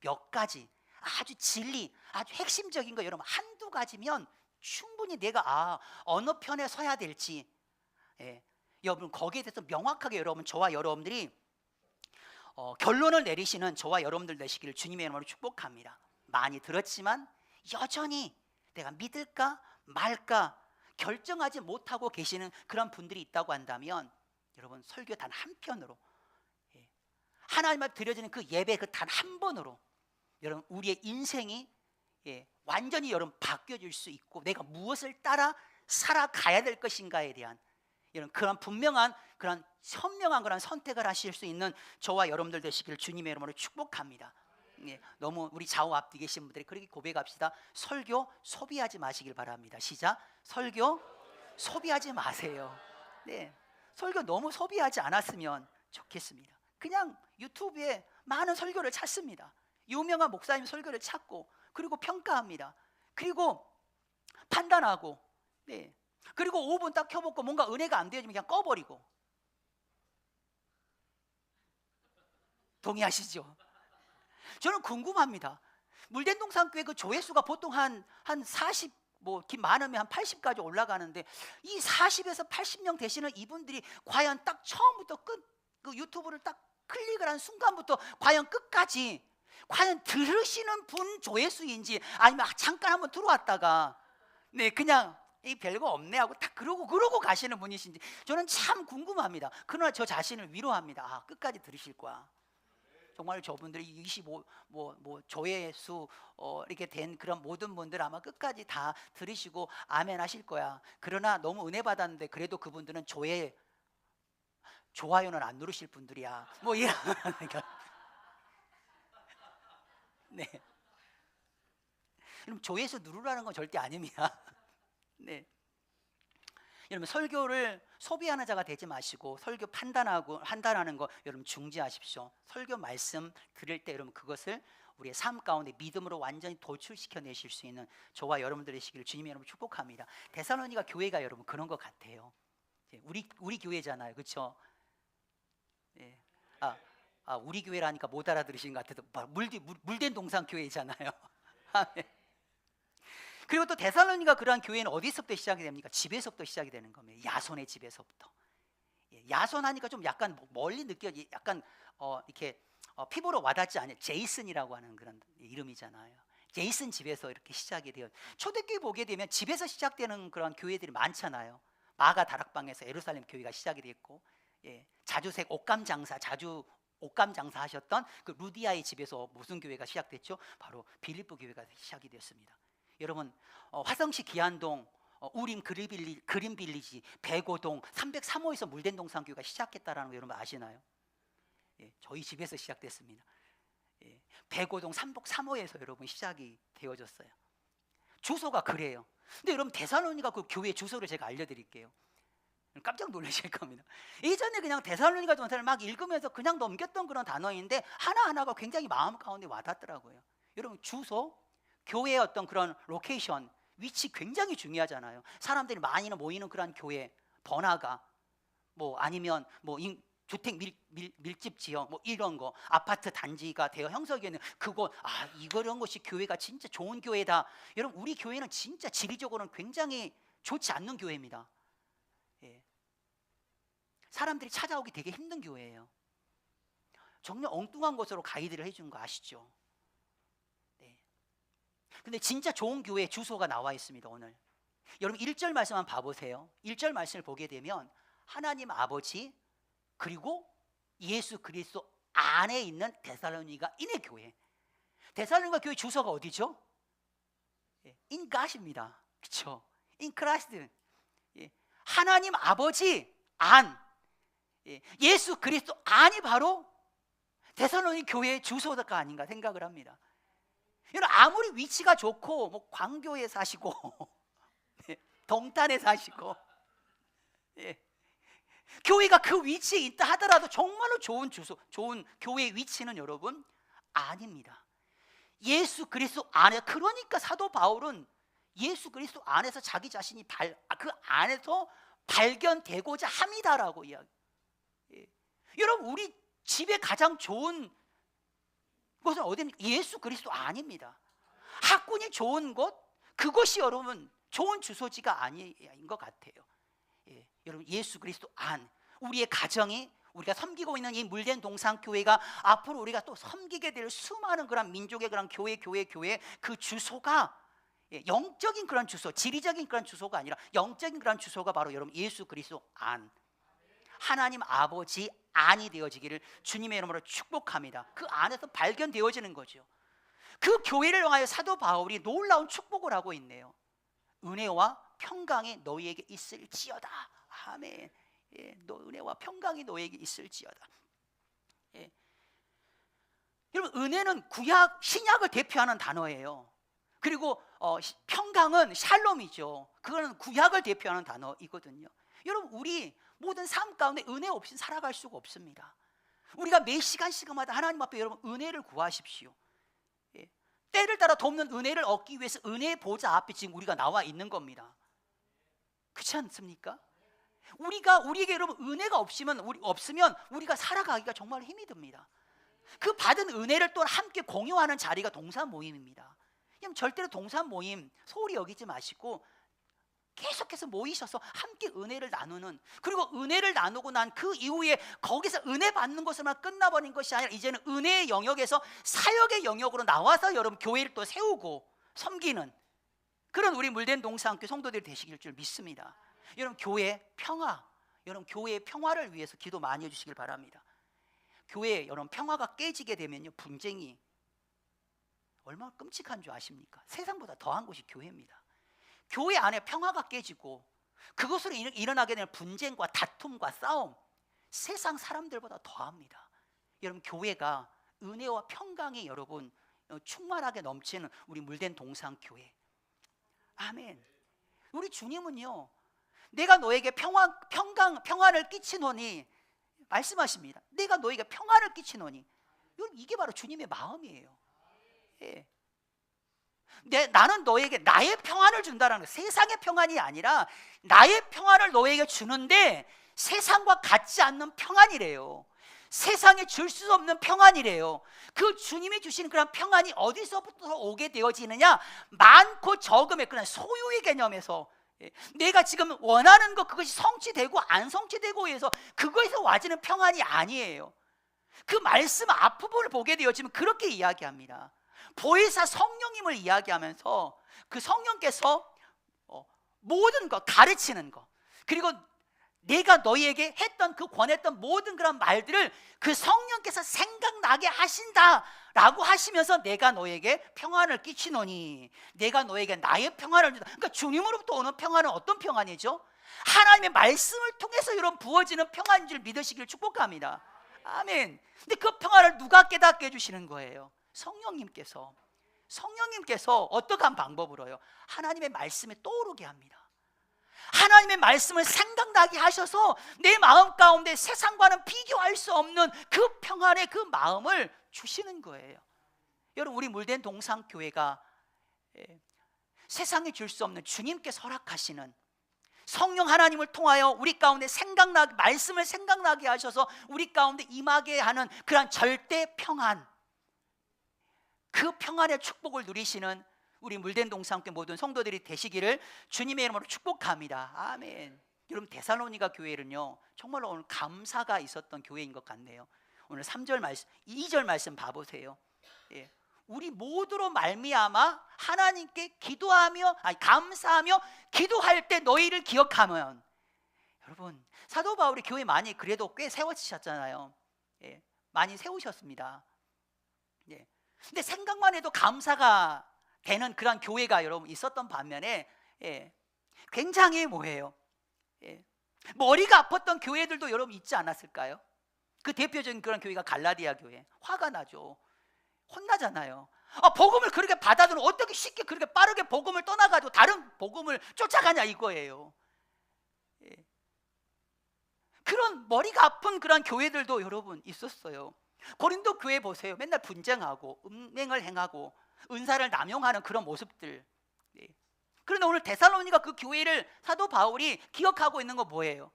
몇 가지 아주 진리, 아주 핵심적인 거 여러분 1-2가지면 충분히 내가 어느 편에 서야 될지 여러분 거기에 대해서 명확하게 여러분 저와 여러분들이 결론을 내리시는 저와 여러분들 되시기를 주님의 이름으로 축복합니다. 많이 들었지만 여전히 내가 믿을까 말까 결정하지 못하고 계시는 그런 분들이 있다고 한다면 여러분 설교 단 한 편으로 하나님 앞에 드려지는 그 예배 그 단 한 번으로 여러분 우리의 인생이 완전히 여러분 바뀌어질 수 있고 내가 무엇을 따라 살아가야 될 것인가에 대한 이런 그런 분명한 그런 현명한 그런 선택을 하실 수 있는 저와 여러분들 되시기를 주님의 이름으로 축복합니다. 너무 우리 좌우 앞뒤 계신 분들이 그렇게 고백합시다. 설교 소비하지 마시길 바랍니다. 시작. 설교 소비하지 마세요. 네, 설교 너무 소비하지 않았으면 좋겠습니다. 그냥 유튜브에 많은 설교를 찾습니다. 유명한 목사님 설교를 찾고 그리고 평가합니다. 그리고 판단하고 그리고 5분 딱 켜먹고 뭔가 은혜가 안 되어지면 그냥 꺼버리고. 동의하시죠? 저는 궁금합니다. 물된동산교회 그 조회수가 보통 한 40, 많으면 한 80까지 올라가는데, 이 40에서 80명 되시는 이분들이 과연 딱 처음부터 그 유튜브를 딱 클릭을 한 순간부터 과연 끝까지 과연 들으시는 분 조회수인지, 아니면 잠깐 한번 들어왔다가 그냥 이 별거 없네 하고 딱 그러고 가시는 분이신지 저는 참 궁금합니다. 그러나 저 자신을 위로합니다. 끝까지 들으실 거야. 정말 저분들이 25 조회수 이렇게 된 그런 모든 분들 아마 끝까지 다 들으시고 아멘 하실 거야. 그러나 너무 은혜 받았는데 그래도 그분들은 좋아요는 안 누르실 분들이야. 이런 네. 그럼 조회수 누르라는 건 절대 아닙니다. 네. 여러분, 설교를 소비하는 자가 되지 마시고 설교 판단하는 거 여러분 중지하십시오. 설교 말씀 들을 때 여러분 그것을 우리의 삶 가운데 믿음으로 완전히 도출시켜 내실 수 있는 저와 여러분들 되시기를 주님이 여러분 축복합니다. 데살로니가 교회가 여러분 그런 것 같아요. 우리 교회잖아요, 그렇죠? 네. 우리 교회라니까 못 알아들으신 것 같아도 물된 동산 교회잖아요. 그리고 또 데살로니가 그러한 교회는 어디서부터 시작이 됩니까? 집에서부터 시작이 되는 겁니다. 야손의 집에서부터. 야손하니까 좀 약간 멀리 느껴지, 약간 이렇게 피부로 와닿지 않아요. 제이슨이라고 하는 그런 이름이잖아요. 제이슨 집에서 이렇게 시작이 돼요. 초대교회 보게 되면 집에서 시작되는 그런 교회들이 많잖아요. 마가 다락방에서 예루살렘 교회가 시작이 됐고, 자주색 옷감 장사 하셨던 그 루디아의 집에서 무슨 교회가 시작됐죠? 바로 빌립보 교회가 시작이 됐습니다. 여러분, 화성시 기안동, 우림 그린빌리지, 백오동, 303호에서 물된동산 교회가 시작했다라는 거 여러분 아시나요? 저희 집에서 시작됐습니다. 백오동 303호에서 여러분 시작이 되어졌어요. 주소가 그래요. 근데 여러분 데살로니가 그 교회 주소를 제가 알려드릴게요. 깜짝 놀라실 겁니다. 예전에 그냥 데살로니가 전서를 막 읽으면서 그냥 넘겼던 그런 단어인데 하나하나가 굉장히 마음 가운데 와닿더라고요. 여러분, 주소, 교회의 어떤 그런 로케이션, 위치 굉장히 중요하잖아요. 사람들이 많이 모이는 그런 교회, 번화가, 아니면 주택 밀집 지역, 이런 거, 아파트 단지가 되어 형성이 있는 그곳, 이런 것이 교회가 진짜 좋은 교회다. 여러분, 우리 교회는 진짜 지리적으로는 굉장히 좋지 않는 교회입니다. 사람들이 찾아오기 되게 힘든 교회예요. 정말 엉뚱한 곳으로 가이드를 해준 거 아시죠? 근데 진짜 좋은 교회 주소가 나와 있습니다. 오늘 여러분 1절 말씀 한번 봐보세요. 1절 말씀을 보게 되면 하나님 아버지 그리고 예수 그리스도 안에 있는 데살로니가 인의 교회. 데살로니가 교회 주소가 어디죠? In God입니다. 그렇죠? In Christ. 하나님 아버지 안, 예수 그리스도 안이 바로 데살로니 교회의 주소가 아닌가 생각을 합니다. 여러분, 아무리 위치가 좋고 광교에 사시고 동탄에 사시고 교회가 그 위치에 있다 하더라도 정말로 좋은 주소, 좋은 교회의 위치는 여러분 아닙니다. 예수 그리스도 안에. 그러니까 사도 바울은 예수 그리스도 안에서 자기 자신이 그 안에서 발견되고자 합니다라고 이야기. 여러분, 우리 집에 가장 좋은 곳은 어디입니까? 예수 그리스도 안입니다. 학군이 좋은 곳, 그것이 여러분 좋은 주소지가 아닌 것 같아요. 여러분, 예수 그리스도 안, 우리의 가정이, 우리가 섬기고 있는 이 물된 동산 교회가 앞으로 우리가 또 섬기게 될 수많은 그런 민족의 그런 교회 그 주소가 영적인 그런 주소, 지리적인 그런 주소가 아니라 영적인 그런 주소가 바로 여러분 예수 그리스도 안, 하나님 아버지 안이 되어지기를 주님의 이름으로 축복합니다. 그 안에서 발견되어지는 거죠. 그 교회를 향하여 사도 바울이 놀라운 축복을 하고 있네요. 은혜와 평강이 너희에게 있을지어다. 아멘. 은혜와 평강이 너희에게 있을지어다. 여러분, 은혜는 구약, 신약을 대표하는 단어예요. 그리고 평강은 샬롬이죠. 그거는 구약을 대표하는 단어이거든요. 여러분, 우리 모든 삶 가운데 은혜 없이 살아갈 수가 없습니다. 우리가 매 시간마다 하나님 앞에 여러분 은혜를 구하십시오. 때를 따라 돕는 은혜를 얻기 위해서 은혜의 보좌 앞에 지금 우리가 나와 있는 겁니다. 그렇죠? 그렇지 않습니까? 우리에게 여러분 은혜가 없으면 우리가 살아가기가 정말 힘이 듭니다. 그 받은 은혜를 또 함께 공유하는 자리가 동산 모임입니다. 그럼 절대로 동산 모임 소홀히 여기지 마시고 계속해서 모이셔서 함께 은혜를 나누는, 그리고 은혜를 나누고 난 그 이후에 거기서 은혜 받는 것으로만 끝나버린 것이 아니라 이제는 은혜의 영역에서 사역의 영역으로 나와서 여러분 교회를 또 세우고 섬기는 그런 우리 물된 동산교회 성도들이 되시길 줄 믿습니다. 여러분 교회 평화, 여러분 교회의 평화를 위해서 기도 많이 해주시길 바랍니다. 교회에 여러분 평화가 깨지게 되면요, 분쟁이 얼마나 끔찍한 줄 아십니까? 세상보다 더한 곳이 교회입니다. 교회 안에 평화가 깨지고 그것으로 일어나게 되는 분쟁과 다툼과 싸움, 세상 사람들보다 더합니다. 여러분 교회가 은혜와 평강이 여러분 충만하게 넘치는 우리 물된 동산교회. 아멘. 우리 주님은요, 내가 너에게 평안을 끼치노니 말씀하십니다. 내가 너에게 평안을 끼치노니. 이게 바로 주님의 마음이에요. 예. 나는 너에게 나의 평안을 준다라는 거예요. 세상의 평안이 아니라 나의 평안을 너에게 주는데 세상과 같지 않는 평안이래요. 세상에 줄 수 없는 평안이래요. 그 주님이 주시는 그런 평안이 어디서부터 오게 되어지느냐? 많고 적음의 그런 소유의 개념에서, 내가 지금 원하는 것 그것이 성취되고 안 성취되고 해서 그거에서 와지는 평안이 아니에요. 그 말씀 앞부분을 보게 되어지면 그렇게 이야기합니다. 보혜사 성령님을 이야기하면서 그 성령께서 모든 것 가르치는 것, 그리고 내가 너희에게 했던 그 권했던 모든 그런 말들을 그 성령께서 생각나게 하신다라고 하시면서 내가 너에게 평안을 끼치노니, 내가 너에게 나의 평안을 준다. 그러니까 주님으로부터 오는 평안은 어떤 평안이죠? 하나님의 말씀을 통해서 이런 부어지는 평안인 줄 믿으시길 축복합니다. 아멘. 근데 그 평안을 누가 깨닫게 해주시는 거예요? 성령님께서 어떠한 방법으로요? 하나님의 말씀에 떠오르게 합니다. 하나님의 말씀을 생각나게 하셔서 내 마음 가운데 세상과는 비교할 수 없는 그 평안의 그 마음을 주시는 거예요. 여러분 우리 물된 동산교회가 세상에 줄 수 없는 주님께서 허락하시는 성령 하나님을 통하여 우리 가운데 말씀을 생각나게 하셔서 우리 가운데 임하게 하는 그런 절대 평안, 그 평안의 축복을 누리시는 우리 물된 동산교회 모든 성도들이 되시기를 주님의 이름으로 축복합니다. 아멘. 여러분 데살로니가 교회는요 정말로 오늘 감사가 있었던 교회인 것 같네요. 오늘 3절 말씀, 2절 말씀 봐보세요. 예. 우리 모두로 말미암아 하나님께 감사하며 기도할 때 너희를 기억하면. 여러분 사도 바울이 교회 많이 그래도 꽤 세워지셨잖아요. 예. 많이 세우셨습니다. 예. 근데 생각만 해도 감사가 되는 그런 교회가 여러분 있었던 반면에 굉장히 뭐예요? 머리가 아팠던 교회들도 여러분 있지 않았을까요? 그 대표적인 그런 교회가 갈라디아 교회. 화가 나죠. 혼나잖아요. 복음을 그렇게 받아들면 어떻게 쉽게 그렇게 빠르게 복음을 떠나가지고 다른 복음을 쫓아가냐 이거예요. 그런 머리가 아픈 그런 교회들도 여러분 있었어요. 고린도 교회 보세요. 맨날 분쟁하고 음행을 행하고 은사를 남용하는 그런 모습들. 그런데 오늘 데살로니가 그 교회를 사도 바울이 기억하고 있는 거 뭐예요?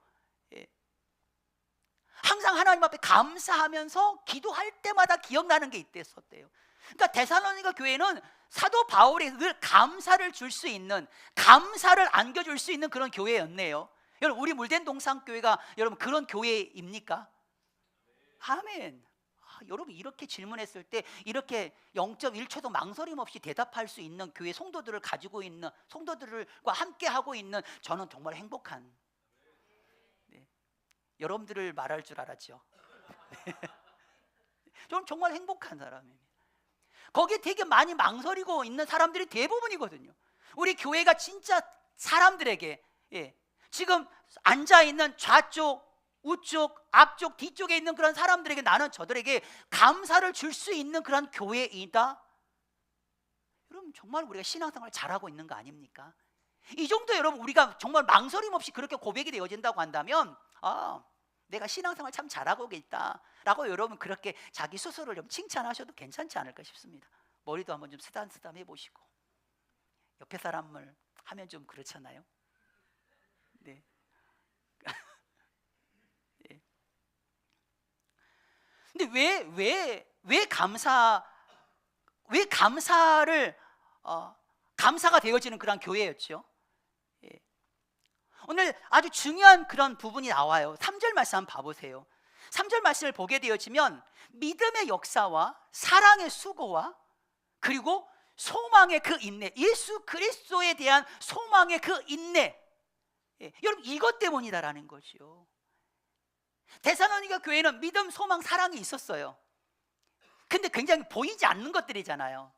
항상 하나님 앞에 감사하면서 기도할 때마다 기억나는 게 있댔었대요. 그러니까 데살로니가 교회는 사도 바울이 늘 감사를 줄 수 있는, 감사를 안겨줄 수 있는 그런 교회였네요. 여러분 우리 물된 동산교회가 여러분 그런 교회입니까? 아멘. 여러분 이렇게 질문했을 때 이렇게 0.1초도 망설임 없이 대답할 수 있는 교회 성도들을 가지고 있는, 성도들과 함께 하고 있는 저는 정말 행복한, 여러분들을 말할 줄 알았죠. 저는 정말 행복한 사람입니다. 거기에 되게 많이 망설이고 있는 사람들이 대부분이거든요. 우리 교회가 진짜 사람들에게 지금 앉아있는 좌쪽 우쪽, 앞쪽, 뒤쪽에 있는 그런 사람들에게 나는 저들에게 감사를 줄 수 있는 그런 교회이다. 여러분 정말 우리가 신앙생활 잘하고 있는 거 아닙니까? 이 정도 여러분 우리가 정말 망설임 없이 그렇게 고백이 되어진다고 한다면 내가 신앙생활 참 잘하고 있다 라고 여러분 그렇게 자기 스스로를 좀 칭찬하셔도 괜찮지 않을까 싶습니다. 머리도 한번 좀 쓰담쓰담 해보시고, 옆에 사람을 하면 좀 그렇잖아요. 근데 왜 감사를 감사가 되어지는 그런 교회였죠? 예. 오늘 아주 중요한 그런 부분이 나와요. 3절 말씀 한번 봐보세요. 3절 말씀을 보게 되어지면 믿음의 역사와 사랑의 수고와 그리고 소망의 그 인내, 예수 그리스도에 대한 소망의 그 인내, 예, 여러분 이것 때문이다라는 거죠. 데살로니가 교회는 믿음, 소망, 사랑이 있었어요. 근데 굉장히 보이지 않는 것들이잖아요.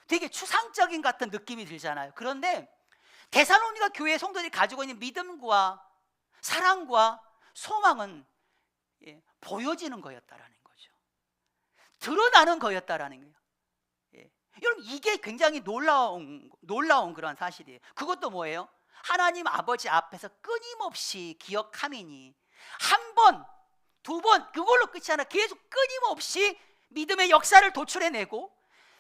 되게 추상적인 같은 느낌이 들잖아요. 그런데 데살로니가 교회 성도들이 가지고 있는 믿음과 사랑과 소망은 보여지는 거였다라는 거죠. 드러나는 거였다라는 거예요. 여러분 이게 굉장히 놀라운 그런 사실이에요. 그것도 뭐예요? 하나님 아버지 앞에서 끊임없이 기억함이니 한 번, 두 번 그걸로 끝이 아니라 계속 끊임없이 믿음의 역사를 도출해내고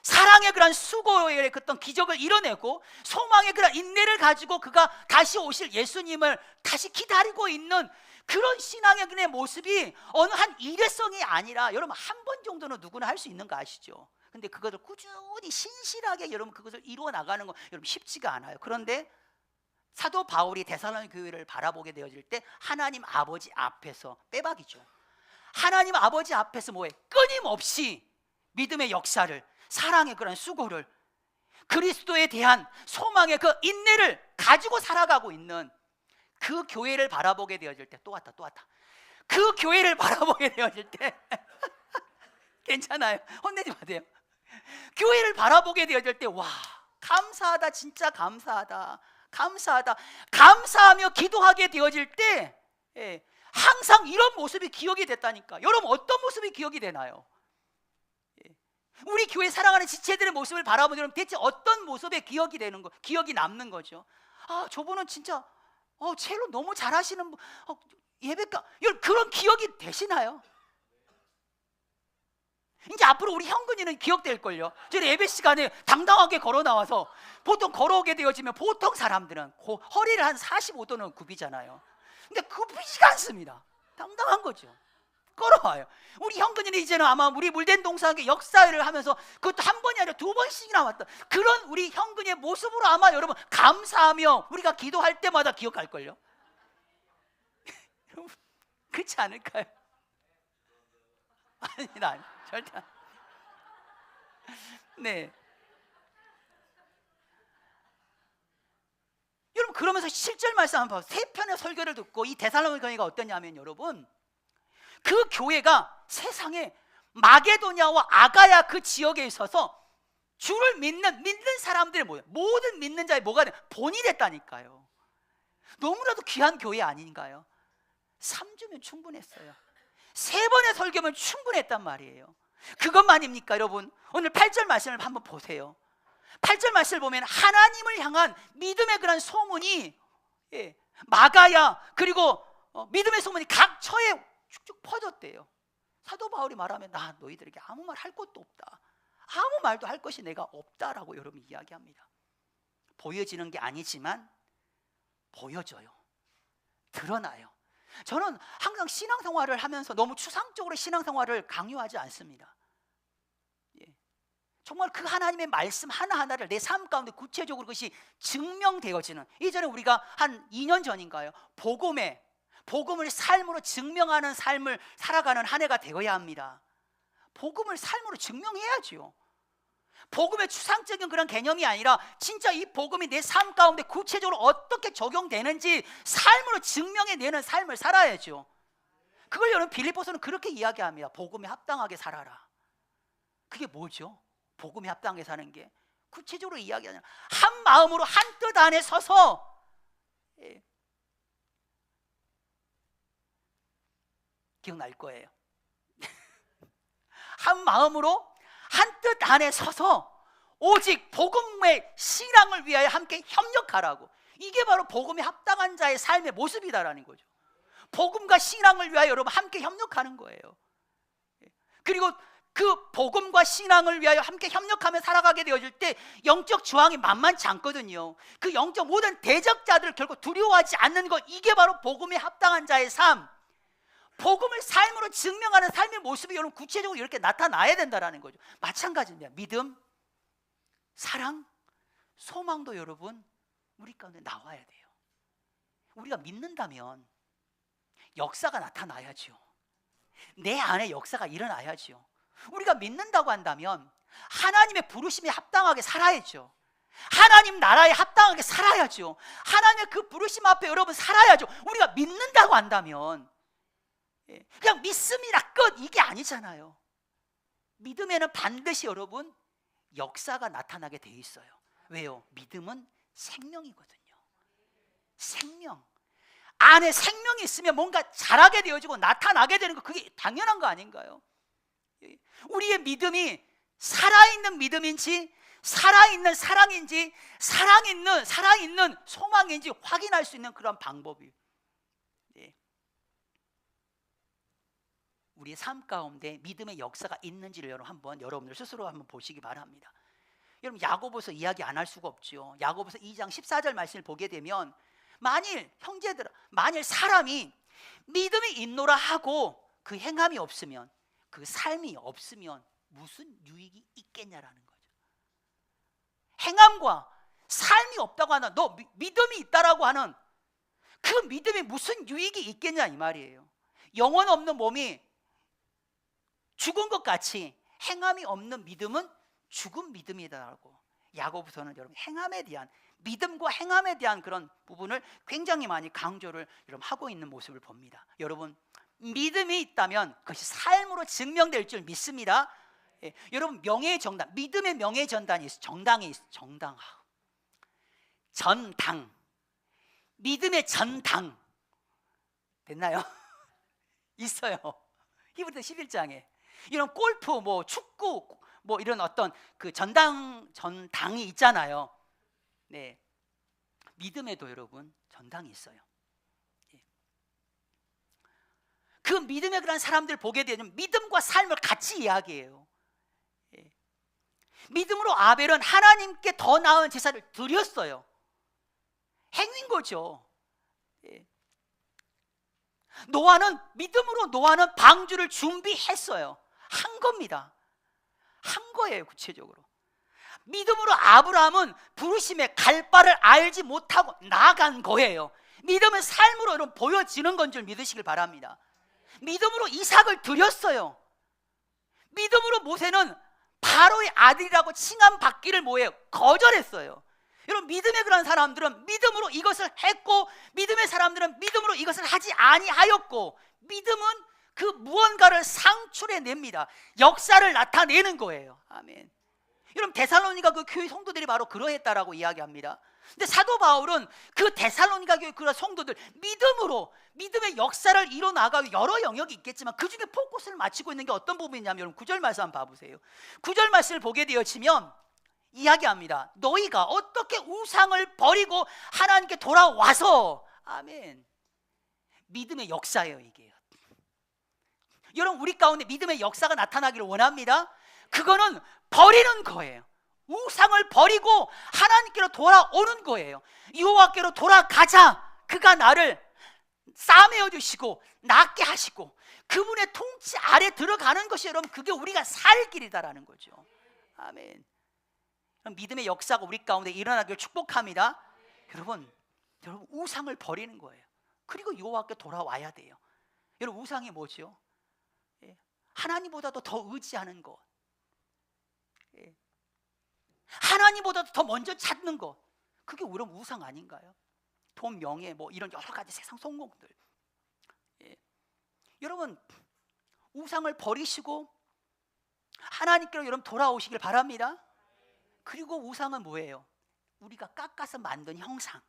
사랑의 그런 수고의 어떤 기적을 이뤄내고 소망의 그런 인내를 가지고 그가 다시 오실 예수님을 다시 기다리고 있는 그런 신앙의 그의 모습이 어느 한 일회성이 아니라 여러분 한 번 정도는 누구나 할 수 있는 거 아시죠? 근데 그것을 꾸준히 신실하게 여러분 그것을 이루어 나가는 거 여러분 쉽지가 않아요. 그런데 사도 바울이 데살로니가 교회를 바라보게 되어질 때 하나님 아버지 앞에서 빼박이죠. 하나님 아버지 앞에서 뭐해? 끊임없이 믿음의 역사를, 사랑의 그런 수고를, 그리스도에 대한 소망의 그 인내를 가지고 살아가고 있는 그 교회를 바라보게 되어질 때 또 왔다. 그 교회를 바라보게 되어질 때 괜찮아요. 혼내지 마세요. 교회를 바라보게 되어질 때 와, 감사하다, 진짜 감사하다. 감사하며 기도하게 되어질 때 항상 이런 모습이 기억이 됐다니까. 여러분 어떤 모습이 기억이 되나요? 우리 교회 사랑하는 지체들의 모습을 바라보면 대체 어떤 모습의 기억이 되는 거, 기억이 남는 거죠. 아, 저분은 진짜 첼로 너무 잘하시는 분, 예배가 여러분 그런 기억이 되시나요? 이제 앞으로 우리 현근이는 기억될걸요. 저희 예배 시간에 당당하게 걸어 나와서 보통 걸어오게 되어지면 보통 사람들은 허리를 한 45도는 굽이잖아요. 근데 굽히지가 않습니다. 당당한 거죠. 걸어와요. 우리 현근이는 이제는 아마 우리 물된 동상의 역사를 하면서 그것도 한 번이 아니라 두 번씩이나 왔다. 그런 우리 현근이의 모습으로 아마 여러분 감사하며 우리가 기도할 때마다 기억할걸요. 여러분 그렇지 않을까요? 아니다. 절대 안. 네. 여러분 그러면서 실절 말씀 한번 봐요. 세 편의 설교를 듣고 이 데살로니가 교회가 어떠냐면 여러분 그 교회가 세상에 마게도냐와 아가야 그 지역에 있어서 주를 믿는 사람들의 모든 믿는 자의 뭐가 돼? 본이 됐다니까요. 너무나도 귀한 교회 아닌가요? 3주면 충분했어요. 3번의 설교면 충분했단 말이에요. 그것만입니까 여러분? 오늘 8절 말씀을 한번 보세요. 8절 말씀을 보면 하나님을 향한 믿음의 그런 소문이 마가야 그리고 믿음의 소문이 각 처에 쭉쭉 퍼졌대요. 사도 바울이 말하면 나 너희들에게 아무 말 할 것도 없다. 아무 말도 할 것이 내가 없다라고 여러분 이야기합니다. 보여지는 게 아니지만 보여져요. 드러나요. 저는 항상 신앙생활을 하면서 너무 추상적으로 신앙생활을 강요하지 않습니다. 정말 그 하나님의 말씀 하나하나를 내 삶 가운데 구체적으로 그것이 증명되어지는, 이전에 우리가 한 2년 전인가요? 복음을 삶으로 증명하는 삶을 살아가는 한 해가 되어야 합니다. 복음을 삶으로 증명해야죠. 복음의 추상적인 그런 개념이 아니라 진짜 이 복음이 내 삶 가운데 구체적으로 어떻게 적용되는지 삶으로 증명해내는 삶을 살아야죠. 그걸 여러분 빌립보서는 그렇게 이야기합니다. 복음에 합당하게 살아라. 그게 뭐죠? 복음에 합당하게 사는 게 구체적으로 이야기하냐, 한 마음으로 한 뜻 안에 서서 기억날 거예요. 한 마음으로 한 뜻 안에 서서 오직 복음의 신앙을 위하여 함께 협력하라고. 이게 바로 복음에 합당한 자의 삶의 모습이다라는 거죠. 복음과 신앙을 위하여 여러분 함께 협력하는 거예요. 그리고 그 복음과 신앙을 위하여 함께 협력하며 살아가게 되어질 때 영적 저항이 만만치 않거든요. 그 영적 모든 대적자들을 결국 두려워하지 않는 것, 이게 바로 복음에 합당한 자의 삶. 복음을 삶으로 증명하는 삶의 모습이 여러분 구체적으로 이렇게 나타나야 된다는 거죠. 마찬가지입니다. 믿음, 사랑, 소망도 여러분 우리 가운데 나와야 돼요. 우리가 믿는다면 역사가 나타나야죠. 내 안에 역사가 일어나야죠. 우리가 믿는다고 한다면 하나님의 부르심에 합당하게 살아야죠. 하나님 나라에 합당하게 살아야죠. 하나님의 그 부르심 앞에 여러분 살아야죠. 우리가 믿는다고 한다면 그냥 믿습니다 끝 이게 아니잖아요. 믿음에는 반드시 여러분 역사가 나타나게 돼 있어요. 왜요? 믿음은 생명이거든요. 생명 안에 생명이 있으면 뭔가 자라게 되어지고 나타나게 되는 거 그게 당연한 거 아닌가요? 우리의 믿음이 살아있는 믿음인지 살아있는 사랑인지 살아있는 소망인지 확인할 수 있는 그런 방법이 우리의 삶 가운데 믿음의 역사가 있는지를 여러분들 스스로 한번 보시기 바랍니다. 여러분 야고보서 이야기 안 할 수가 없죠. 야고보서 2장 14절 말씀을 보게 되면 만일 사람이 믿음이 있노라 하고 그 행함이 없으면 그 삶이 없으면 무슨 유익이 있겠냐라는 거죠. 행함과 삶이 없다고 하는 너 믿음이 있다라고 하는 그 믿음이 무슨 유익이 있겠냐 이 말이에요. 영혼 없는 몸이 죽은 것 같이 행함이 없는 믿음은 죽은 믿음이다라고 야고보서는 여러분 행함에 대한 믿음과 행함에 대한 그런 부분을 굉장히 많이 강조를 여러분 하고 있는 모습을 봅니다. 여러분 믿음이 있다면 그것이 삶으로 증명될 줄 믿습니다. 여러분 명예의 정당, 믿음의 명예의 전당이 있어요. 정당이 있어요. 전당, 믿음의 전당 됐나요? 있어요. 히브리서 11장에 이런 골프, 뭐 축구, 뭐 이런 어떤 그 전당이 있잖아요. 네, 믿음에도 여러분 전당이 있어요. 그 믿음의 그런 사람들 보게 되면 믿음과 삶을 같이 이야기해요. 믿음으로 아벨은 하나님께 더 나은 제사를 드렸어요. 행위인 거죠. 노아는 방주를 준비했어요. 한 겁니다. 한 거예요. 구체적으로 믿음으로 아브라함은 부르심의 갈 바를 알지 못하고 나간 거예요. 믿음은 삶으로 여러분 보여지는 건 줄 믿으시길 바랍니다. 믿음으로 이삭을 드렸어요. 믿음으로 모세는 바로의 아들이라고 칭함받기를 뭐예요? 거절했어요. 여러분 믿음의 그런 사람들은 믿음으로 이것을 했고 믿음의 사람들은 믿음으로 이것을 하지 아니하였고 믿음은 그 무언가를 상출해냅니다. 역사를 나타내는 거예요. 아멘. 여러분 데살로니가 그 교회 성도들이 바로 그러했다라고 이야기합니다. 근데 사도 바울은 그 데살로니가 교회 그 성도들 믿음으로 믿음의 역사를 이뤄나가고 여러 영역이 있겠지만 그 중에 포커스를 맞추고 있는 게 어떤 부분이냐면 여러분 9절 말씀 한번 봐보세요. 9절 말씀을 보게 되어지면 이야기합니다. 너희가 어떻게 우상을 버리고 하나님께 돌아와서 아멘. 믿음의 역사예요 이게. 여러분 우리 가운데 믿음의 역사가 나타나기를 원합니다. 그거는 버리는 거예요. 우상을 버리고 하나님께로 돌아오는 거예요. 여호와께로 돌아가자. 그가 나를 싸매어 주시고 낫게 하시고 그분의 통치 아래 들어가는 것이 여러분 그게 우리가 살 길이다라는 거죠. 아멘. 믿음의 역사가 우리 가운데 일어나기를 축복합니다. 여러분 우상을 버리는 거예요. 그리고 여호와께 돌아와야 돼요. 여러분 우상이 뭐죠? 하나님보다도 더 의지하는 것, 하나님보다도 더 먼저 찾는 것, 그게 우리 우상 아닌가요? 돈, 명예, 뭐 이런 여러 가지 세상 성공들. 여러분 우상을 버리시고 하나님께로 여러분 돌아오시길 바랍니다. 그리고 우상은 뭐예요? 우리가 깎아서 만든 형상,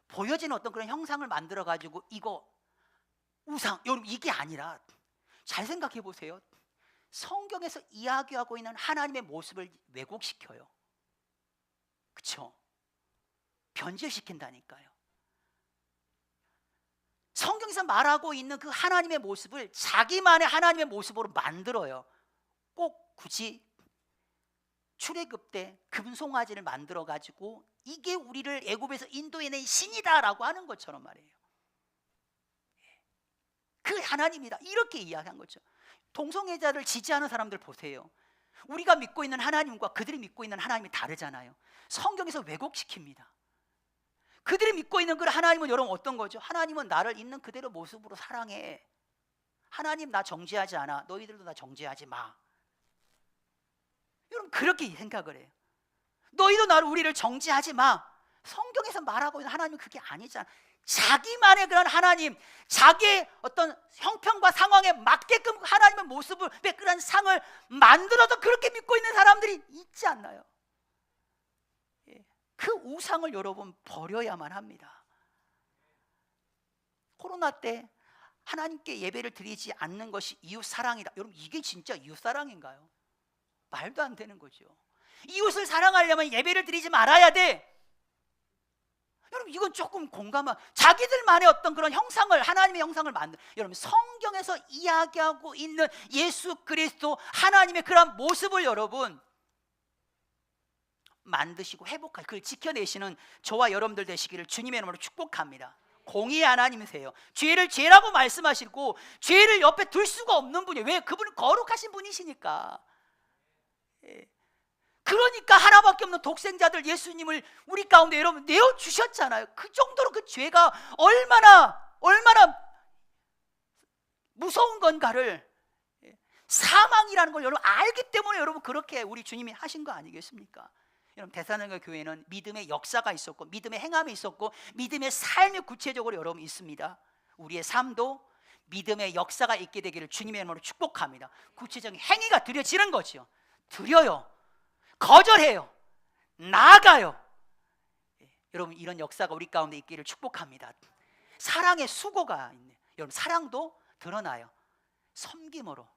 보여지는 어떤 그런 형상을 만들어 가지고 이거 우상, 여러분 이게 아니라 잘 생각해 보세요. 성경에서 이야기하고 있는 하나님의 모습을 왜곡시켜요. 그렇죠? 변질시킨다니까요. 성경에서 말하고 있는 그 하나님의 모습을 자기만의 하나님의 모습으로 만들어요. 꼭 굳이 출애굽 때 금송아지를 만들어 가지고 이게 우리를 애굽에서 인도해낸 신이다라고 하는 것처럼 말이에요. 그 하나님이다, 이렇게 이야기한 거죠. 동성애자를 지지하는 사람들 보세요. 우리가 믿고 있는 하나님과 그들이 믿고 있는 하나님이 다르잖아요. 성경에서 왜곡시킵니다. 그들이 믿고 있는 그 하나님은 여러분 어떤 거죠? 하나님은 나를 있는 그대로 모습으로 사랑해. 하나님 나 정죄하지 않아. 너희들도 나 정죄하지 마. 여러분 그렇게 생각을 해요. 너희도 우리를 정죄하지 마. 성경에서 말하고 있는 하나님은 그게 아니잖아. 자기만의 그런 하나님, 자기의 어떤 형편과 상황에 맞게끔 하나님의 모습을, 그런 상을 만들어서 그렇게 믿고 있는 사람들이 있지 않나요? 그 우상을 여러분 버려야만 합니다. 코로나 때 하나님께 예배를 드리지 않는 것이 이웃사랑이다. 여러분 이게 진짜 이웃사랑인가요? 말도 안 되는 거죠. 이웃을 사랑하려면 예배를 드리지 말아야 돼. 여러분 이건 조금 자기들만의 어떤 그런 형상을, 하나님의 형상을 만든, 여러분 성경에서 이야기하고 있는 예수 그리스도 하나님의 그런 모습을 여러분 만드시고 회복하고 그걸 지켜내시는 저와 여러분들 되시기를 주님의 이름으로 축복합니다. 공의의 하나님이세요. 죄를 죄라고 말씀하시고 죄를 옆에 둘 수가 없는 분이에요. 왜? 그분은 거룩하신 분이시니까. 그러니까 하나밖에 없는 독생자들 예수님을 우리 가운데 여러분 내어주셨잖아요. 그 정도로 그 죄가 얼마나 무서운 건가를, 사망이라는 걸 여러분 알기 때문에 여러분 그렇게 우리 주님이 하신 거 아니겠습니까? 여러분 데살로니가 교회는 믿음의 역사가 있었고 믿음의 행함이 있었고 믿음의 삶이 구체적으로 여러분 있습니다. 우리의 삶도 믿음의 역사가 있게 되기를 주님의 이름으로 축복합니다. 구체적인 행위가 드려지는 거죠. 드려요, 거절해요, 나아가요. 여러분 이런 역사가 우리 가운데 있기를 축복합니다. 사랑의 수고가 있네요. 여러분 사랑도 드러나요. 섬김으로,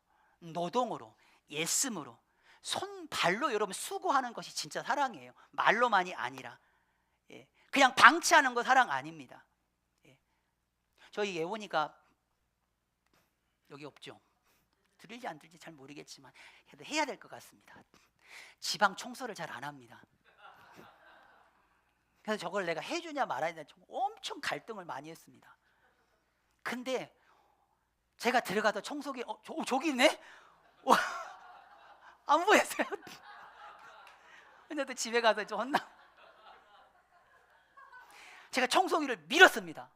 노동으로, 예씀으로, 손발로 여러분 수고하는 것이 진짜 사랑이에요. 말로만이 아니라. 그냥 방치하는 거 사랑 아닙니다. 저희 예원이가 여기 없죠. 들을지 안 들을지 잘 모르겠지만 그래도 해야 될 것 같습니다. 지방 청소를 잘 안 합니다. 그래서 저걸 내가 해주냐 말아야 되냐 엄청 갈등을 많이 했습니다. 근데 제가 들어가서 청소기 저기 있네? 안 보였어요. 근데 또 집에 가서 좀 혼나. 제가 청소기를 밀었습니다.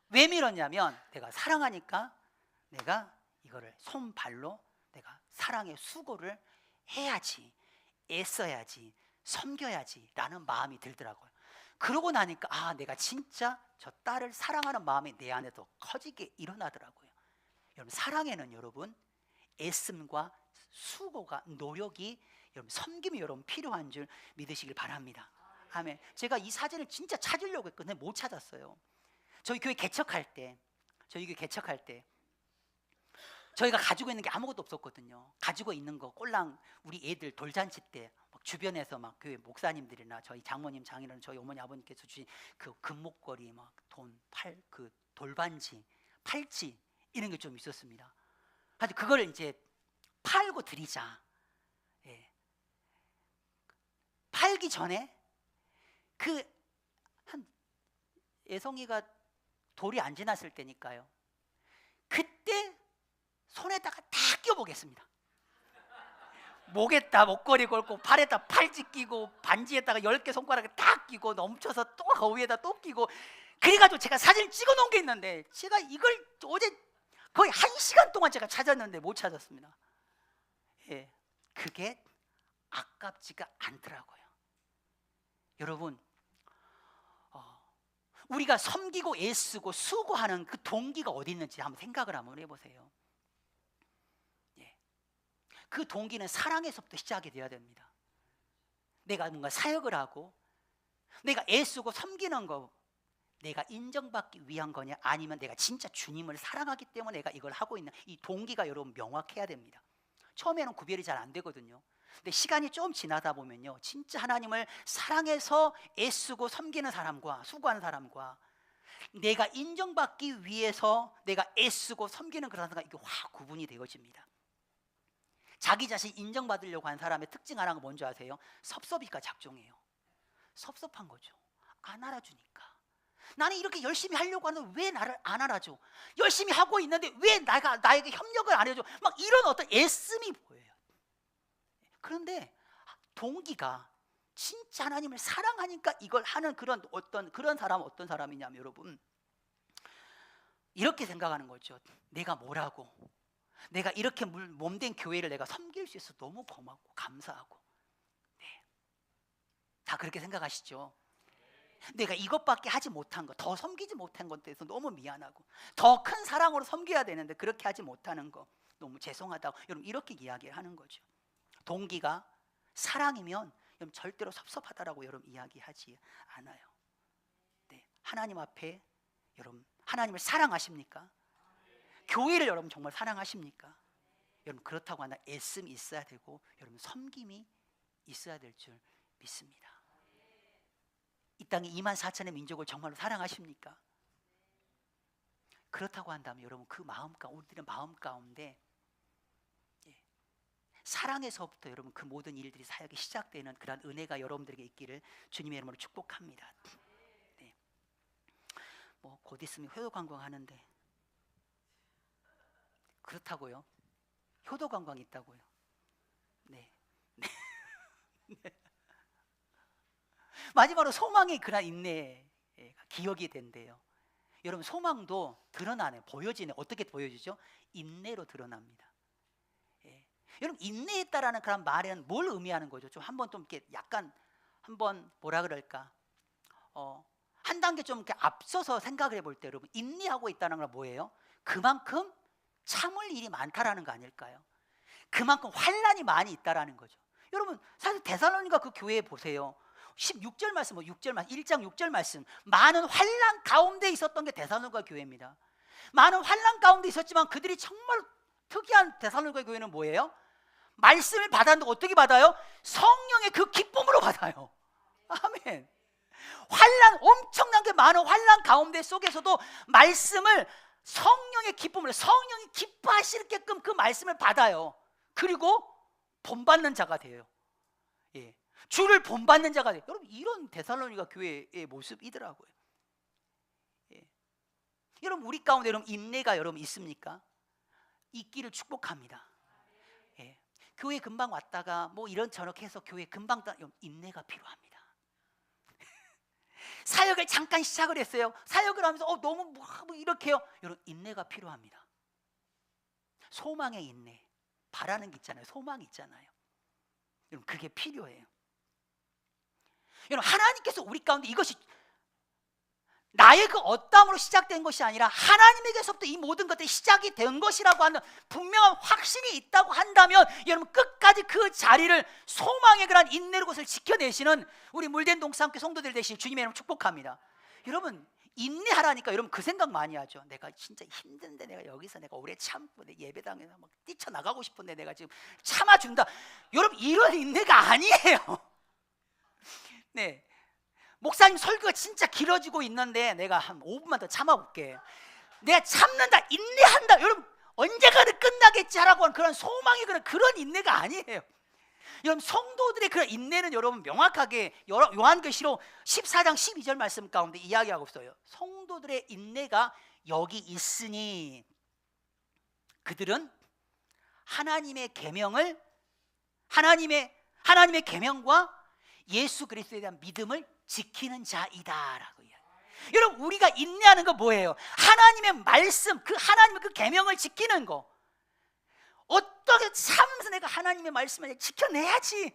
왜 밀었냐면 내가 사랑하니까 내가 이거를 손발로 내가 사랑의 수고를 해야지, 애써야지, 섬겨야지 라는 마음이 들더라고요. 그러고 나니까 내가 진짜 저 딸을 사랑하는 마음이 내 안에 더 커지게 일어나더라고요. 여러분 사랑에는 여러분 애씀과 수고가, 노력이, 여러분 섬김이 여러분 필요한 줄 믿으시길 바랍니다. 아멘. 제가 이 사진을 진짜 찾으려고 했거든요. 못 찾았어요. 저희 교회 개척할 때 저희가 가지고 있는 게 아무것도 없었거든요. 가지고 있는 거 꼴랑 우리 애들 돌잔치 때 막 주변에서 막 교회 목사님들이나 저희 장모님, 장인어른, 저희 어머니 아버님께서 주신 그 금목걸이, 막 돈, 그 돌반지, 팔찌 이런 게 좀 있었습니다. 하여튼 그걸 이제 팔고 드리자. 팔기 전에 한 예성이가 돌이 안 지났을 때니까요. 그때 손에다가 다 끼워보겠습니다. 목에다 목걸이 걸고 팔에다 팔찌 끼고 반지에다가 10개 손가락에 다 끼고 넘쳐서 또 그 위에다 또 끼고 그래가지고 제가 사진 찍어 놓은 게 있는데 제가 이걸 어제 거의 1시간 동안 제가 찾았는데 못 찾았습니다. 그게 아깝지가 않더라고요. 여러분 우리가 섬기고 애쓰고 수고하는 그 동기가 어디 있는지 한번 생각을 한번 해보세요. 그 동기는 사랑에서부터 시작이 되어야 됩니다. 내가 뭔가 사역을 하고 내가 애쓰고 섬기는 거 내가 인정받기 위한 거냐 아니면 내가 진짜 주님을 사랑하기 때문에 내가 이걸 하고 있는 이 동기가 여러분 명확해야 됩니다. 처음에는 구별이 잘 안 되거든요. 근데 시간이 좀 지나다 보면요 진짜 하나님을 사랑해서 애쓰고 섬기는 사람과 수고하는 사람과 내가 인정받기 위해서 내가 애쓰고 섬기는 그런 사람과 이게 확 구분이 되어집니다. 자기 자신 인정받으려고 하는 사람의 특징 하나가 뭔지 아세요? 섭섭이가 작종해요. 섭섭한 거죠. 안 알아주니까. 나는 이렇게 열심히 하려고 하는데 왜 나를 안 알아줘? 열심히 하고 있는데 왜 나에게 협력을 안 해줘? 막 이런 어떤 애씀이 보여요. 그런데 동기가 진짜 하나님을 사랑하니까 이걸 하는 그런 사람 어떤 사람이냐면 여러분, 이렇게 생각하는 거죠. 내가 뭐라고, 내가 이렇게 몸된 교회를 내가 섬길 수 있어서 너무 고맙고 감사하고, 네. 다 그렇게 생각하시죠? 내가 이것밖에 하지 못한 것, 더 섬기지 못한 것에 대해서 너무 미안하고, 더 큰 사랑으로 섬겨야 되는데 그렇게 하지 못하는 거 너무 죄송하다고, 여러분 이렇게 이야기를 하는 거죠. 동기가 사랑이면 여러분 절대로 섭섭하다라고 여러분 이야기하지 않아요. 네. 하나님 앞에 여러분 하나님을 사랑하십니까? 교회를 여러분 정말 사랑하십니까? 여러분 그렇다고 하나 애씀이 있어야 되고 여러분 섬김이 있어야 될 줄 믿습니다. 이 땅에 2만 4천의 민족을 정말로 사랑하십니까? 그렇다고 한다면 여러분 그 우리들의 마음 가운데 사랑에서부터 여러분 그 모든 일들이 사역이 시작되는 그런 은혜가 여러분들에게 있기를 주님의 이름으로 축복합니다. 네. 뭐 곧 있으면 효도 관광하는데 그렇다고요? 효도 관광이 있다고요? 네. 네. 마지막으로 소망의 그런 인내가 기억이 된대요. 여러분 소망도 드러나네, 보여지네. 어떻게 보여지죠? 인내로 드러납니다. 예. 여러분 인내했다라는 그런 말은 뭘 의미하는 거죠? 좀 한번 좀 이렇게 약간 한번 뭐라 그럴까? 한 단계 좀 이렇게 앞서서 생각을 해볼 때 여러분 인내하고 있다는 건 뭐예요? 그만큼 참을 일이 많다라는 거 아닐까요? 그만큼 환난이 많이 있다라는 거죠. 여러분 사실 데살로니가 그 교회에 보세요. 16절 말씀, 6절 말씀, 1장 6절 말씀, 많은 환난 가운데 있었던 게 데살로니가 교회입니다. 많은 환난 가운데 있었지만 그들이 정말 특이한 데살로니가 교회는 뭐예요? 말씀을 받았는데 어떻게 받아요? 성령의 그 기쁨으로 받아요. 아멘. 환난, 엄청난 게 많은 환난 가운데 속에서도 말씀을 성령의 기쁨으로, 성령이 기뻐하시게끔 그 말씀을 받아요. 그리고 본받는 자가 돼요. 예. 주를 본받는 자가 돼요. 여러분 이런 데살로니가 교회의 모습이더라고요. 예. 여러분 우리 가운데 여러분 인내가 여러분 있습니까? 있기를 축복합니다. 예. 교회 금방 왔다가 뭐 이런저런 해서 교회 금방 인내가 필요합니다. 사역을 잠깐 시작을 했어요. 사역을 하면서 너무 뭐 이렇게요. 여러분 인내가 필요합니다. 소망의 인내, 바라는 게 있잖아요. 소망이 있잖아요. 여러분 그게 필요해요. 여러분 하나님께서 우리 가운데 이것이 나의 그 어떠함으로 시작된 것이 아니라 하나님에게서부터 이 모든 것들이 시작이 된 것이라고 하는 분명한 확신이 있다고 한다면 여러분 끝까지 그 자리를 소망의 그런 인내로 것을 지켜내시는 우리 물된 동산교회 성도들 되신 주님의 이름 축복합니다. 여러분 인내하라니까 여러분 그 생각 많이 하죠. 내가 진짜 힘든데 내가 여기서 내가 오래 참고 내 예배당에서 막 뛰쳐나가고 싶은데 내가 지금 참아준다. 여러분 이런 인내가 아니에요. 네. 목사님 설교가 진짜 길어지고 있는데 내가 한 5분만 더 참아볼게. 내가 참는다, 인내한다. 여러분 언제가는 끝나겠지 하라고 하는 그런 소망이 그런 인내가 아니에요. 여러분 성도들의 그런 인내는 여러분 명확하게 요한계시록 14장 12절 말씀 가운데 이야기하고 있어요. 성도들의 인내가 여기 있으니 그들은 하나님의 계명을 하나님의 계명과 예수 그리스도에 대한 믿음을 지키는 자이다라고 이야기해요. 여러분 우리가 인내하는 거 뭐예요? 하나님의 말씀, 그 하나님의 그 계명을 지키는 거. 어떻게 참으면서 내가 하나님의 말씀을 지켜내야지.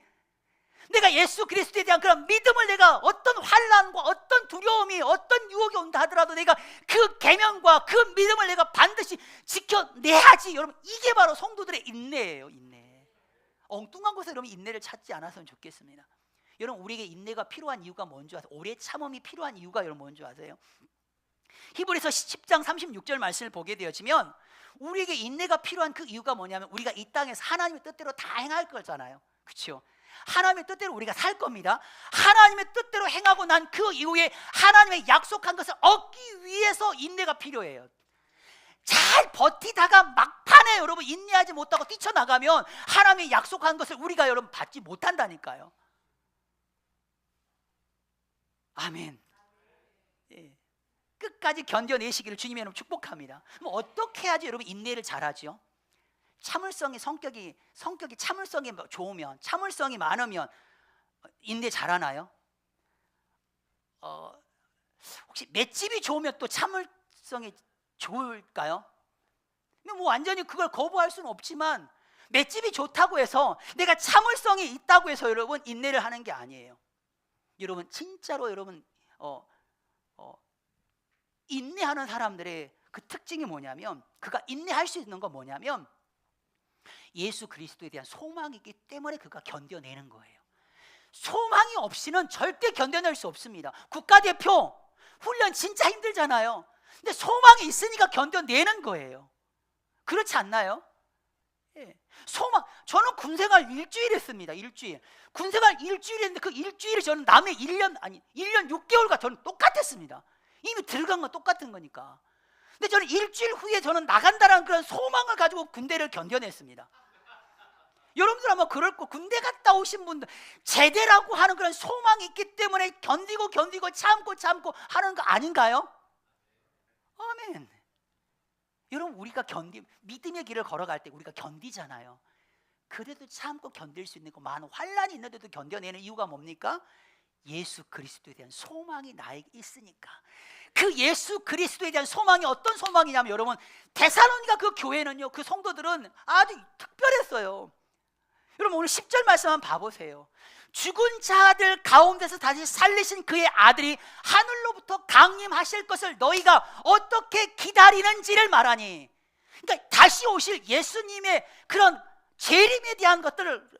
내가 예수 그리스도에 대한 그런 믿음을 내가 어떤 환난과 어떤 두려움이 어떤 유혹이 온다 하더라도 내가 그 계명과 그 믿음을 내가 반드시 지켜내야지. 여러분 이게 바로 성도들의 인내예요. 인내. 엉뚱한 곳에 여러분 인내를 찾지 않았으면 좋겠습니다. 여러분 우리에게 인내가 필요한 이유가 뭔지 아세요? 오래 참음이 필요한 이유가 여러분 뭔지 아세요? 히브리서 10장 36절 말씀을 보게 되어지면 우리에게 인내가 필요한 그 이유가 뭐냐면 우리가 이 땅에서 하나님의 뜻대로 다 행할 거잖아요. 그렇죠? 하나님의 뜻대로 우리가 살 겁니다. 하나님의 뜻대로 행하고 난 그 이후에 하나님의 약속한 것을 얻기 위해서 인내가 필요해요. 잘 버티다가 막판에 여러분 인내하지 못하고 뛰쳐나가면 하나님의 약속한 것을 우리가 여러분 받지 못한다니까요. 아멘. 예. 끝까지 견뎌내시기를 주님의 이름으로 축복합니다. 그럼 어떻게 해야지 여러분 인내를 잘하죠? 참을성이 성격이 참을성이 좋으면, 참을성이 많으면 인내 잘하나요? 혹시 맷집이 좋으면 또 참을성이 좋을까요? 뭐 완전히 그걸 거부할 수는 없지만 맷집이 좋다고 해서 내가 참을성이 있다고 해서 여러분 인내를 하는 게 아니에요. 여러분 진짜로 여러분 인내하는 사람들의 그 특징이 뭐냐면, 그가 인내할 수 있는 건 뭐냐면 예수 그리스도에 대한 소망이 있기 때문에 그가 견뎌내는 거예요. 소망이 없이는 절대 견뎌낼 수 없습니다. 국가대표 훈련 진짜 힘들잖아요. 근데 소망이 있으니까 견뎌내는 거예요. 그렇지 않나요? 예. 소망. 저는 군생활 일주일 했습니다. 일주일. 군생활 일주일 했는데 그 일주일이 저는 남의 1년 6개월과 저는 똑같았습니다. 이미 들어간 건 똑같은 거니까. 근데 저는 일주일 후에 저는 나간다라는 그런 소망을 가지고 군대를 견뎌냈습니다. 여러분들 아마 그럴 거, 군대 갔다 오신 분들 제대라고 하는 그런 소망이 있기 때문에 견디고 참고 하는 거 아닌가요? 아멘. 여러분 우리가 믿음의 길을 걸어갈 때 우리가 견디잖아요. 그래도 참고 견딜 수 있는 거, 많은 환란이 있는데도 견뎌내는 이유가 뭡니까? 예수 그리스도에 대한 소망이 나에게 있으니까. 그 예수 그리스도에 대한 소망이 어떤 소망이냐면, 여러분 데살로니가 그 교회는요, 그 성도들은 아주 특별했어요. 여러분 오늘 10절 말씀 한번 봐보세요. 죽은 자들 가운데서 다시 살리신 그의 아들이 하늘로부터 강림하실 것을 너희가 어떻게 기다리는지를 말하니, 그러니까 다시 오실 예수님의 그런 재림에 대한 것들을,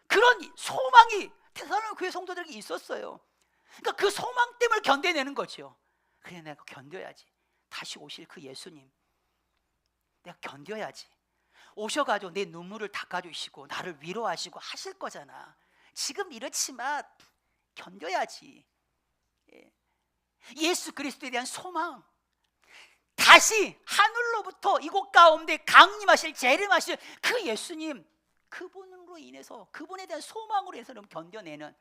그런 소망이 데살로니가 교회 성도들에게 있었어요. 그러니까 그 소망 때문에 견뎌내는 거죠. 그래, 내가 견뎌야지. 다시 오실 그 예수님 내가 견뎌야지. 오셔가지고 내 눈물을 닦아주시고 나를 위로하시고 하실 거잖아. 지금 이렇지만 견뎌야지. 예수 그리스도에 대한 소망, 다시 하늘로부터 이곳 가운데 강림하실, 재림하실 그 예수님, 그분으로 인해서, 그분에 대한 소망으로 해서 견뎌내는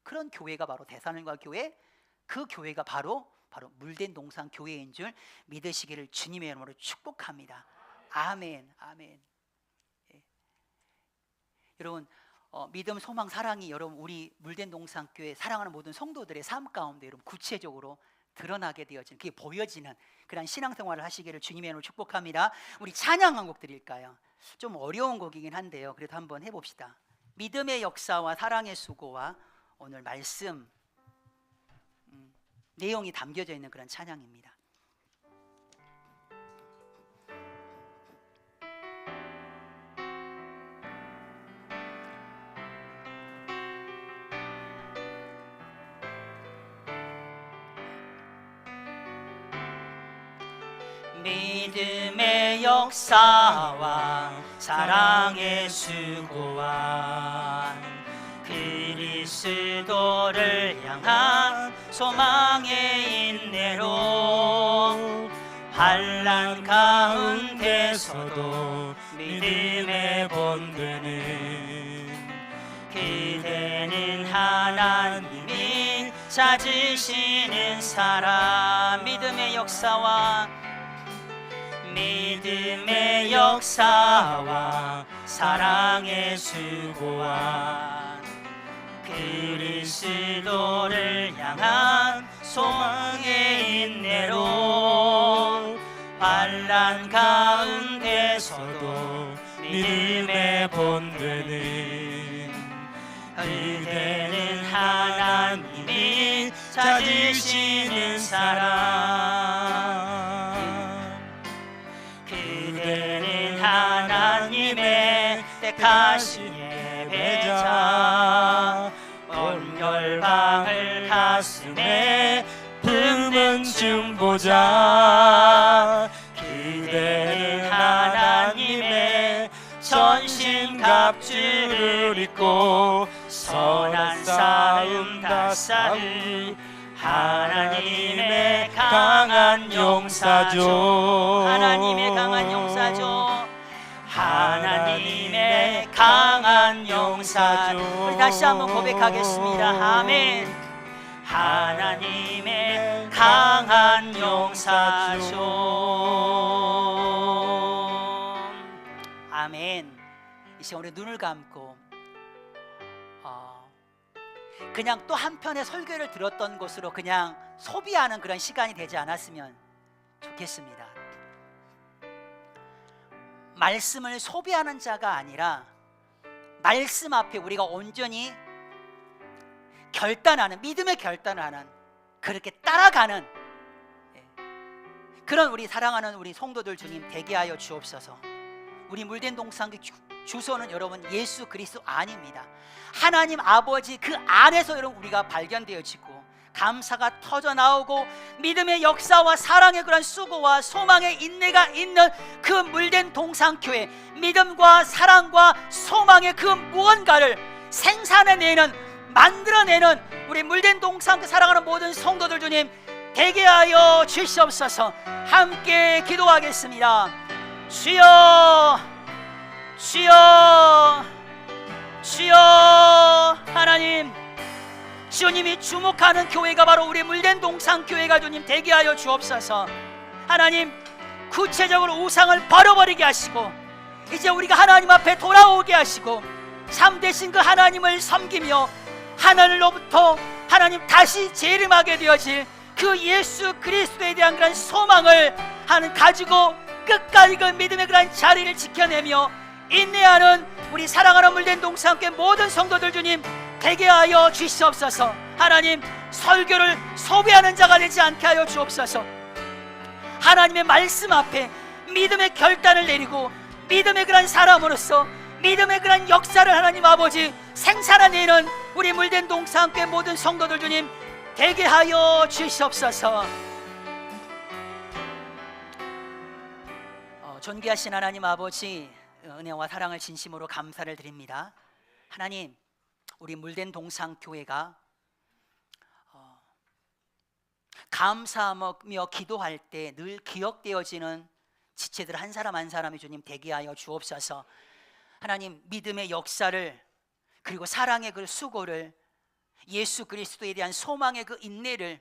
그런 교회가 바로 데살로니가 교회, 그 교회가 바로 물된 동산 교회인 줄 믿으시기를 주님의 이름으로 축복합니다. 아멘, 아멘. 여러분 믿음, 소망, 사랑이 여러분 우리 물된 동산 교회 사랑하는 모든 성도들의 삶 가운데 여러분 구체적으로 드러나게 되어지는, 그게 보여지는 그런 신앙생활을 하시기를 주님의 이름으로 축복합니다. 우리 찬양 한 곡 드릴까요? 좀 어려운 곡이긴 한데요, 그래도 한번 해봅시다. 믿음의 역사와 사랑의 수고와 오늘 말씀 내용이 담겨져 있는 그런 찬양입니다. 믿음의 역사와 사랑의 수고와 그리스도를 향한 소망의 인내로 환난 가운데서도 믿음의 본되는 그대는 하나님이 찾으시는 사람. 믿음의 역사와 사랑의 수고와 그리스도를 향한 소망의 인내로 환난 가운데서도 믿음의 본되는 그대는 하나님이 찾으시는 사람. 그대는 하나님의 택하신 예배자. 온 열방을 가슴에 품은 중보자. 그대는 하나님의 전신갑주를 입고 선한 싸움 다 싸울 하나님의 강한 용사죠. 하나님의 강한 용사죠. 하나님의 강한 용사죠. 우리 다시 한번 고백하겠습니다. 아멘. 하나님의 강한 용사죠. 아멘. 이 시간 우리 눈을 감고 그냥 또 한편의 설교를 들었던 것으로 그냥 소비하는 그런 시간이 되지 않았으면 좋겠습니다. 말씀을 소비하는 자가 아니라 말씀 앞에 우리가 온전히 결단하는, 믿음의 결단을 하는, 그렇게 따라가는 그런 우리 사랑하는 우리 성도들 주님 되게 하여 주옵소서. 우리 물된 동상교 주소는 여러분 예수 그리스도 안입니다. 하나님 아버지 그 안에서 여러분 우리가 발견되어지고 감사가 터져 나오고 믿음의 역사와 사랑의 그런 수고와 소망의 인내가 있는 그 물된 동상교회, 믿음과 사랑과 소망의 그 무언가를 생산해내는, 만들어내는 우리 물된 동상교 사랑하는 모든 성도들 주님 되게 하여 주시옵소서. 함께 기도하겠습니다. 주여, 주여, 주여. 하나님, 주님이 주목하는 교회가 바로 우리 물된 동상교회가 주님 되게 하여 주옵소서. 하나님, 구체적으로 우상을 버려버리게 하시고 이제 우리가 하나님 앞에 돌아오게 하시고 참되신 그 하나님을 섬기며 하늘로부터 하나님 다시 재림하게 되어질 그 예수 그리스도에 대한 그런 소망을 가지고 끝까지 그 믿음의 그런 자리를 지켜내며 인내하는 우리 사랑하는 물된 동상교회 모든 성도들 주님 되게 하여 주시옵소서. 하나님, 설교를 소비하는 자가 되지 않게 하여 주옵소서. 하나님의 말씀 앞에 믿음의 결단을 내리고 믿음의 그런 사람으로서 믿음의 그런 역사를 하나님 아버지 생산해내는 우리 물된 동상교회 모든 성도들 주님 되게 하여 주시옵소서. 존귀하신 하나님 아버지, 은혜와 사랑을 진심으로 감사를 드립니다. 하나님, 우리 물된 동상교회가 감사하며 기도할 때 늘 기억되어지는 지체들 한 사람 한 사람이 주님 되게 하여 주옵소서. 하나님, 믿음의 역사를 그리고 사랑의 그 수고를 예수 그리스도에 대한 소망의 그 인내를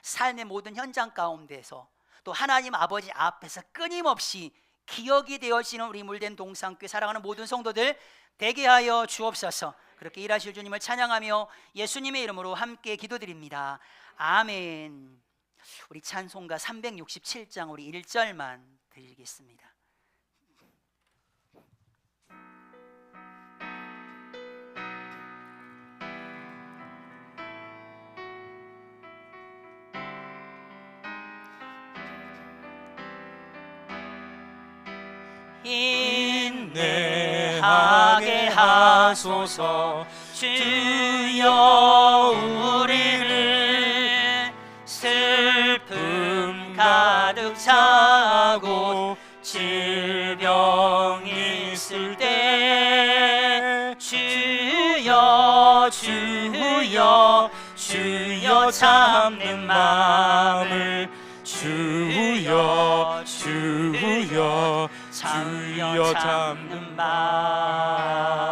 삶의 모든 현장 가운데서 또 하나님 아버지 앞에서 끊임없이 기억이 되어지는 우리 물된 동상교회 사랑하는 모든 성도들 되게 하여 주옵소서. 그렇게 일하실 주님을 찬양하며 예수님의 이름으로 함께 기도드립니다. 아멘. 우리 찬송가 367장 우리 1절만 드리겠습니다. 인내하게 하소서. 주여 우리를 슬픔 가득 차고 질병 있을 때 주여 주여 주여 참는 마음을 주여 주여 주여 참는 마음을.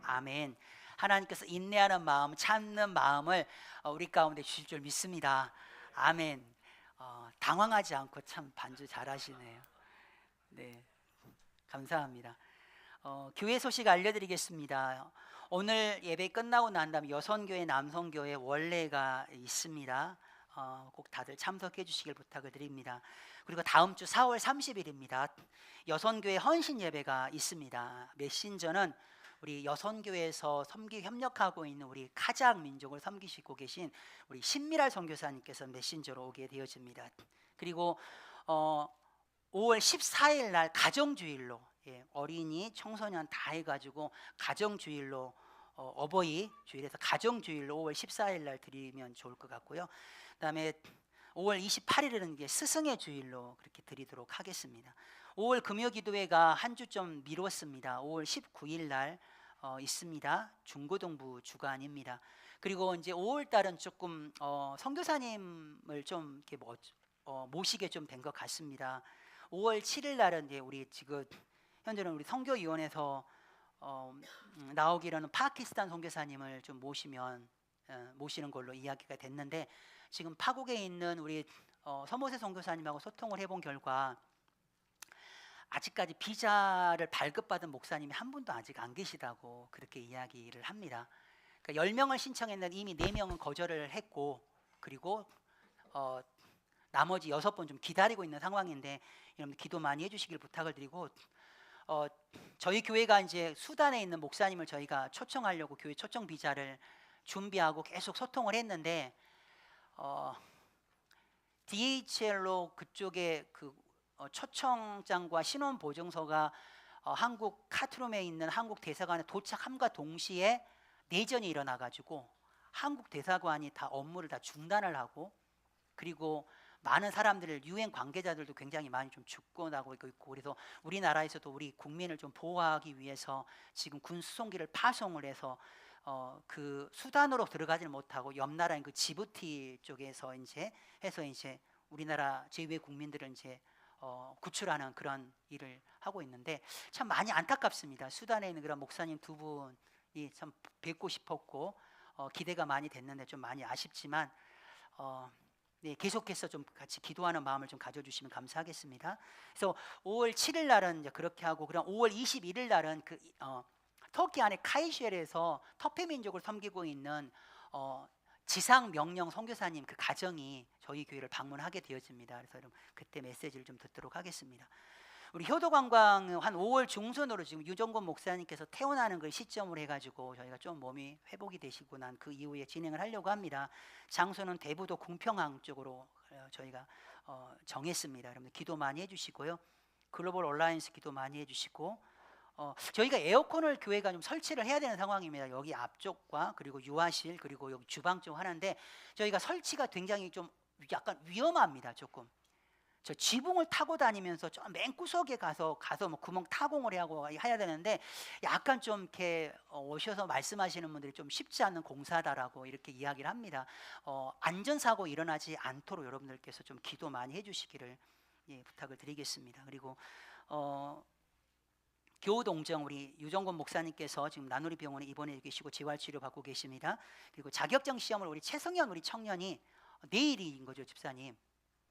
아멘. 하나님께서 인내하는 마음, 참는 마음을 우리 가운데 주실 줄 믿습니다. 아멘. 당황하지 않고 참 반주 잘하시네요. 네, 감사합니다. 교회 소식 알려드리겠습니다. 오늘 예배 끝나고 난 다음에 여성교회, 남성교회 원례가 있습니다. 꼭 다들 참석해 주시길 부탁을 드립니다. 그리고 다음 주 4월 30일입니다. 여성교회 헌신 예배가 있습니다. 메신저는 우리 여성교회에서 협력하고 있는 우리 카작 민족을 섬기시고 계신 우리 신미랄 선교사님께서 메신저로 오게 되어집니다. 그리고 5월 14일 날 가정주일로, 어린이, 청소년 다 해가지고 가정주일로, 어버이 주일에서 가정주일로 5월 14일 날 드리면 좋을 것 같고요. 그다음에 5월 28일에는 이제 스승의 주일로 그렇게 드리도록 하겠습니다. 5월 금요기도회가 한 주 좀 미뤘습니다. 5월 19일 날 있습니다. 중고등부 주간입니다. 그리고 이제 5월 달은 조금 선교사님을 좀 이렇게 모시게 좀 된 것 같습니다. 5월 7일 날은 이제 우리 지금 현재는 우리 선교위원회에서 나오기로는 파키스탄 선교사님을 좀 모시면 모시는 걸로 이야기가 됐는데 지금 파국에 있는 우리 서모세 선교사님하고 소통을 해본 결과 아직까지 비자를 발급받은 목사님이 한 분도 아직 안 계시다고 그렇게 이야기를 합니다. 그러니까 10명을 신청했는데 이미 4명은 거절을 했고 그리고 나머지 6분 좀 기다리고 있는 상황인데 여러분들 기도 많이 해주시길 부탁을 드리고 저희 교회가 이제 수단에 있는 목사님을 저희가 초청하려고 교회 초청 비자를 준비하고 계속 소통을 했는데 DHL로 그쪽에 그 초청장과 신원 보증서가 한국 카트룸에 있는 한국 대사관에 도착함과 동시에 내전이 일어나 가지고 한국 대사관이 다 업무를 다 중단을 하고 그리고 많은 사람들을 유엔 관계자들도 굉장히 많이 좀 죽고 나고 있고 그래서 우리나라에서도 우리 국민을 좀 보호하기 위해서 지금 군 수송기를 파송을 해서 그 수단으로 들어가지는 못하고 옆 나라인 그 지부티 쪽에서 이제 해서 이제 우리나라 제2의 국민들을 이제 구출하는 그런 일을 하고 있는데 참 많이 안타깝습니다. 수단에 있는 그런 목사님 두 분이 참 뵙고 싶었고 기대가 많이 됐는데 좀 많이 아쉽지만 네, 계속해서 좀 같이 기도하는 마음을 좀 가져주시면 감사하겠습니다. 그래서 5월 7일 날은 이제 그렇게 하고 그럼 5월 21일 날은 그 터키 안에 카이슈엘에서 터페 민족을 섬기고 있는 지상 명령 선교사님 그 가정이 저희 교회를 방문하게 되어집니다. 그래서 여러분 그때 메시지를 좀 듣도록 하겠습니다. 우리 효도관광 한 5월 중순으로 지금 유정권 목사님께서 퇴원하는 그 시점을 해가지고 저희가 좀 몸이 회복이 되시고 난 그 이후에 진행을 하려고 합니다. 장소는 대부도 궁평항 쪽으로 저희가 정했습니다. 여러분들 기도 많이 해주시고요. 글로벌 온라인스 기도 많이 해주시고 저희가 에어컨을 교회가 좀 설치를 해야 되는 상황입니다. 여기 앞쪽과 그리고 유아실 그리고 여기 주방 쪽 하는데 저희가 설치가 굉장히 좀 약간 위험합니다. 조금 저 지붕을 타고 다니면서 좀 맨 구석에 가서 뭐 구멍 타공을 하고 해야 되는데 약간 좀 이렇게 오셔서 말씀하시는 분들이 좀 쉽지 않은 공사다라고 이렇게 이야기를 합니다. 안전사고 일어나지 않도록 여러분들께서 좀 기도 많이 해주시기를 부탁을 드리겠습니다. 그리고 교우동정 우리 유정권 목사님께서 지금 나누리 병원에 입원해 계시고 재활치료 받고 계십니다. 그리고 자격증 시험을 우리 최성현 우리 청년이 내일인 거죠, 집사님.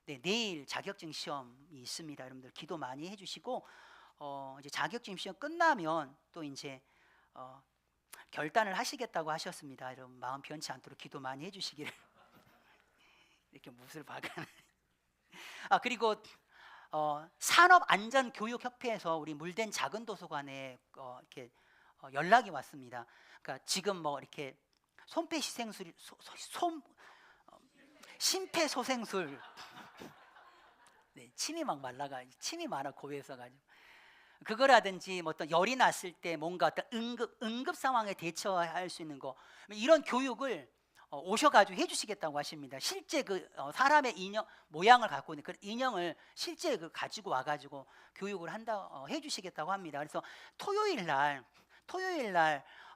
네, 내일 자격증 시험이 있습니다. 여러분들 기도 많이 해주시고 이제 자격증 시험 끝나면 또 이제 결단을 하시겠다고 하셨습니다. 여러분 마음 변치 않도록 기도 많이 해주시기를. 이렇게 못을 박아내. 그리고 산업안전교육협회에서 우리 물된 작은 도서관에 이렇게 연락이 왔습니다. 그러니까 지금 뭐 이렇게 손폐시생술, 심폐소생술, 네, 침이 막 말라가 침이 많아 고에서 가지고 그거라든지 뭐 어떤 열이 났을 때 뭔가 어떤 응급 상황에 대처할 수 있는 거 이런 교육을 오셔가지고 해주시겠다고 하십니다. 실제 그 사람의 인형 모양을 갖고 있는 그 인형을 실제 그 가지고 와가지고 교육을 한다 해주시겠다고 합니다. 그래서 토요일 날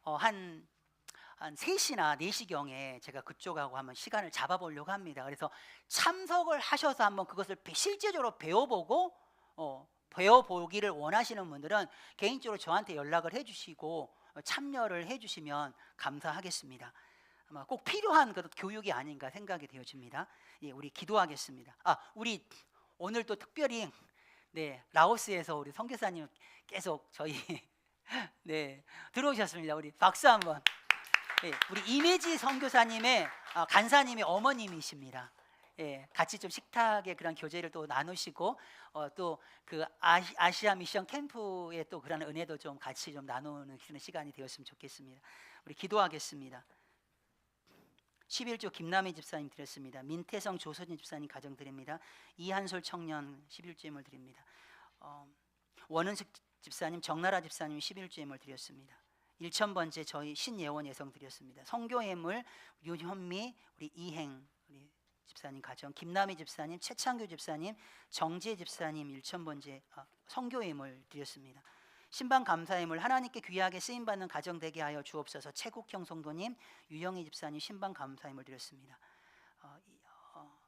한 3시나 4시경에 제가 그쪽하고 한번 시간을 잡아보려고 합니다. 그래서 참석을 하셔서 한번 그것을 실제적으로 배워보기를 원하시는 분들은 개인적으로 저한테 연락을 해주시고 참여를 해주시면 감사하겠습니다. 아마 꼭 필요한 그 교육이 아닌가 생각이 되어집니다. 예, 우리 기도하겠습니다. 우리 오늘 또 특별히 라오스에서 우리 선교사님 계속 저희 들어오셨습니다. 우리 박수 한번. 우리 이매지 선교사님의 간사님의 어머님이십니다. 같이 좀 식탁의 그런 교제를 또 나누시고 또 그 아시아 미션 캠프의 또 그런 은혜도 좀 같이 좀 나누는 시간이 되었으면 좋겠습니다. 우리 기도하겠습니다. 11조 김남희 집사님 드렸습니다. 민태성 조선진 집사님 가정 드립니다. 이한솔 청년 11조임을 드립니다. 원은숙 집사님, 정나라 집사님 11조임을 드렸습니다. 1,000번째 저희 신예원 예성 드렸습니다. 성교예물 윤현미 우리 이행 우리 집사님 가정, 김남희 집사님, 최창규 집사님, 정재 집사님 1,000번째 성교예물 드렸습니다. 신방 감사예물 하나님께 귀하게 쓰임 받는 가정 되게 하여 주옵소서. 최국형 성도님, 유영희 집사님 신방 감사예물 드렸습니다.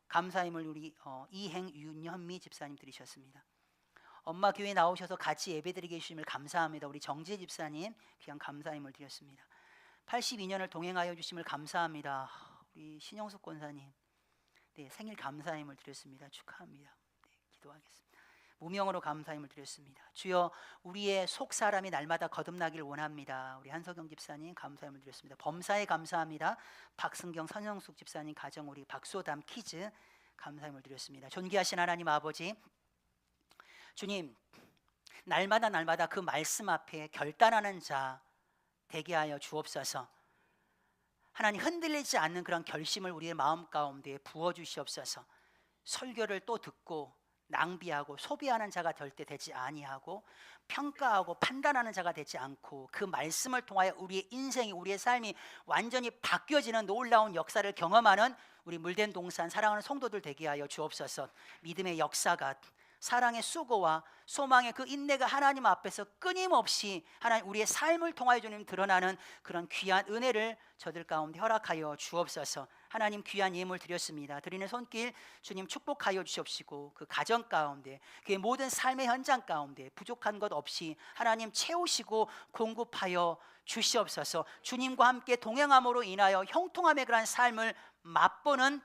감사예물 우리 이행 윤현미 집사님 드리셨습니다. 엄마 교회 나오셔서 같이 예배드리게 해주심을 감사합니다. 우리 정재 집사님 귀한 감사임을 드렸습니다. 82년을 동행하여 주심을 감사합니다. 우리 신영숙 권사님, 네, 생일 감사임을 드렸습니다. 축하합니다. 네, 기도하겠습니다. 무명으로 감사임을 드렸습니다. 주여, 우리의 속 사람이 날마다 거듭나길 원합니다. 우리 한석영 집사님 감사임을 드렸습니다. 범사에 감사합니다. 박승경, 선영숙 집사님 가정, 우리 박소담 키즈 감사임을 드렸습니다. 존귀하신 하나님 아버지, 주님, 날마다 그 말씀 앞에 결단하는 자 되게 하여 주옵소서. 하나님, 흔들리지 않는 그런 결심을 우리의 마음 가운데 부어주시옵소서. 설교를 또 듣고 낭비하고 소비하는 자가 될 때 되지 아니하고, 평가하고 판단하는 자가 되지 않고, 그 말씀을 통하여 우리의 인생이, 우리의 삶이 완전히 바뀌어지는 놀라운 역사를 경험하는 우리 물된 동산 사랑하는 성도들 되게 하여 주옵소서. 믿음의 역사가, 사랑의 수고와 소망의 그 인내가 하나님 앞에서 끊임없이 하나님 우리의 삶을 통하여 주님 드러나는 그런 귀한 은혜를 저들 가운데 허락하여 주옵소서. 하나님, 귀한 예물 드렸습니다. 드리는 손길 주님 축복하여 주시옵시고, 그 가정 가운데, 그의 모든 삶의 현장 가운데 부족한 것 없이 하나님 채우시고 공급하여 주시옵소서. 주님과 함께 동행함으로 인하여 형통함의 그런 삶을 맛보는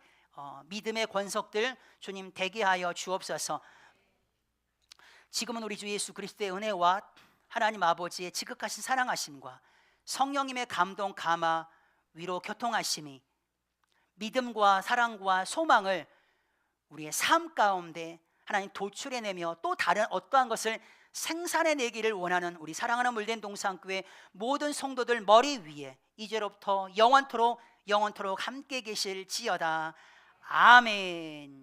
믿음의 권속들 주님 되게 하여 주옵소서. 지금은 우리 주 예수 그리스도의 은혜와 하나님 아버지의 지극하신 사랑하심과 성령님의 감동, 감화, 위로, 교통하심이 믿음과 사랑과 소망을 우리의 삶 가운데 하나님 도출해내며 또 다른 어떠한 것을 생산해내기를 원하는 우리 사랑하는 물된 동산교회 모든 성도들 머리 위에 이제로부터 영원토록 함께 계실지어다. 아멘.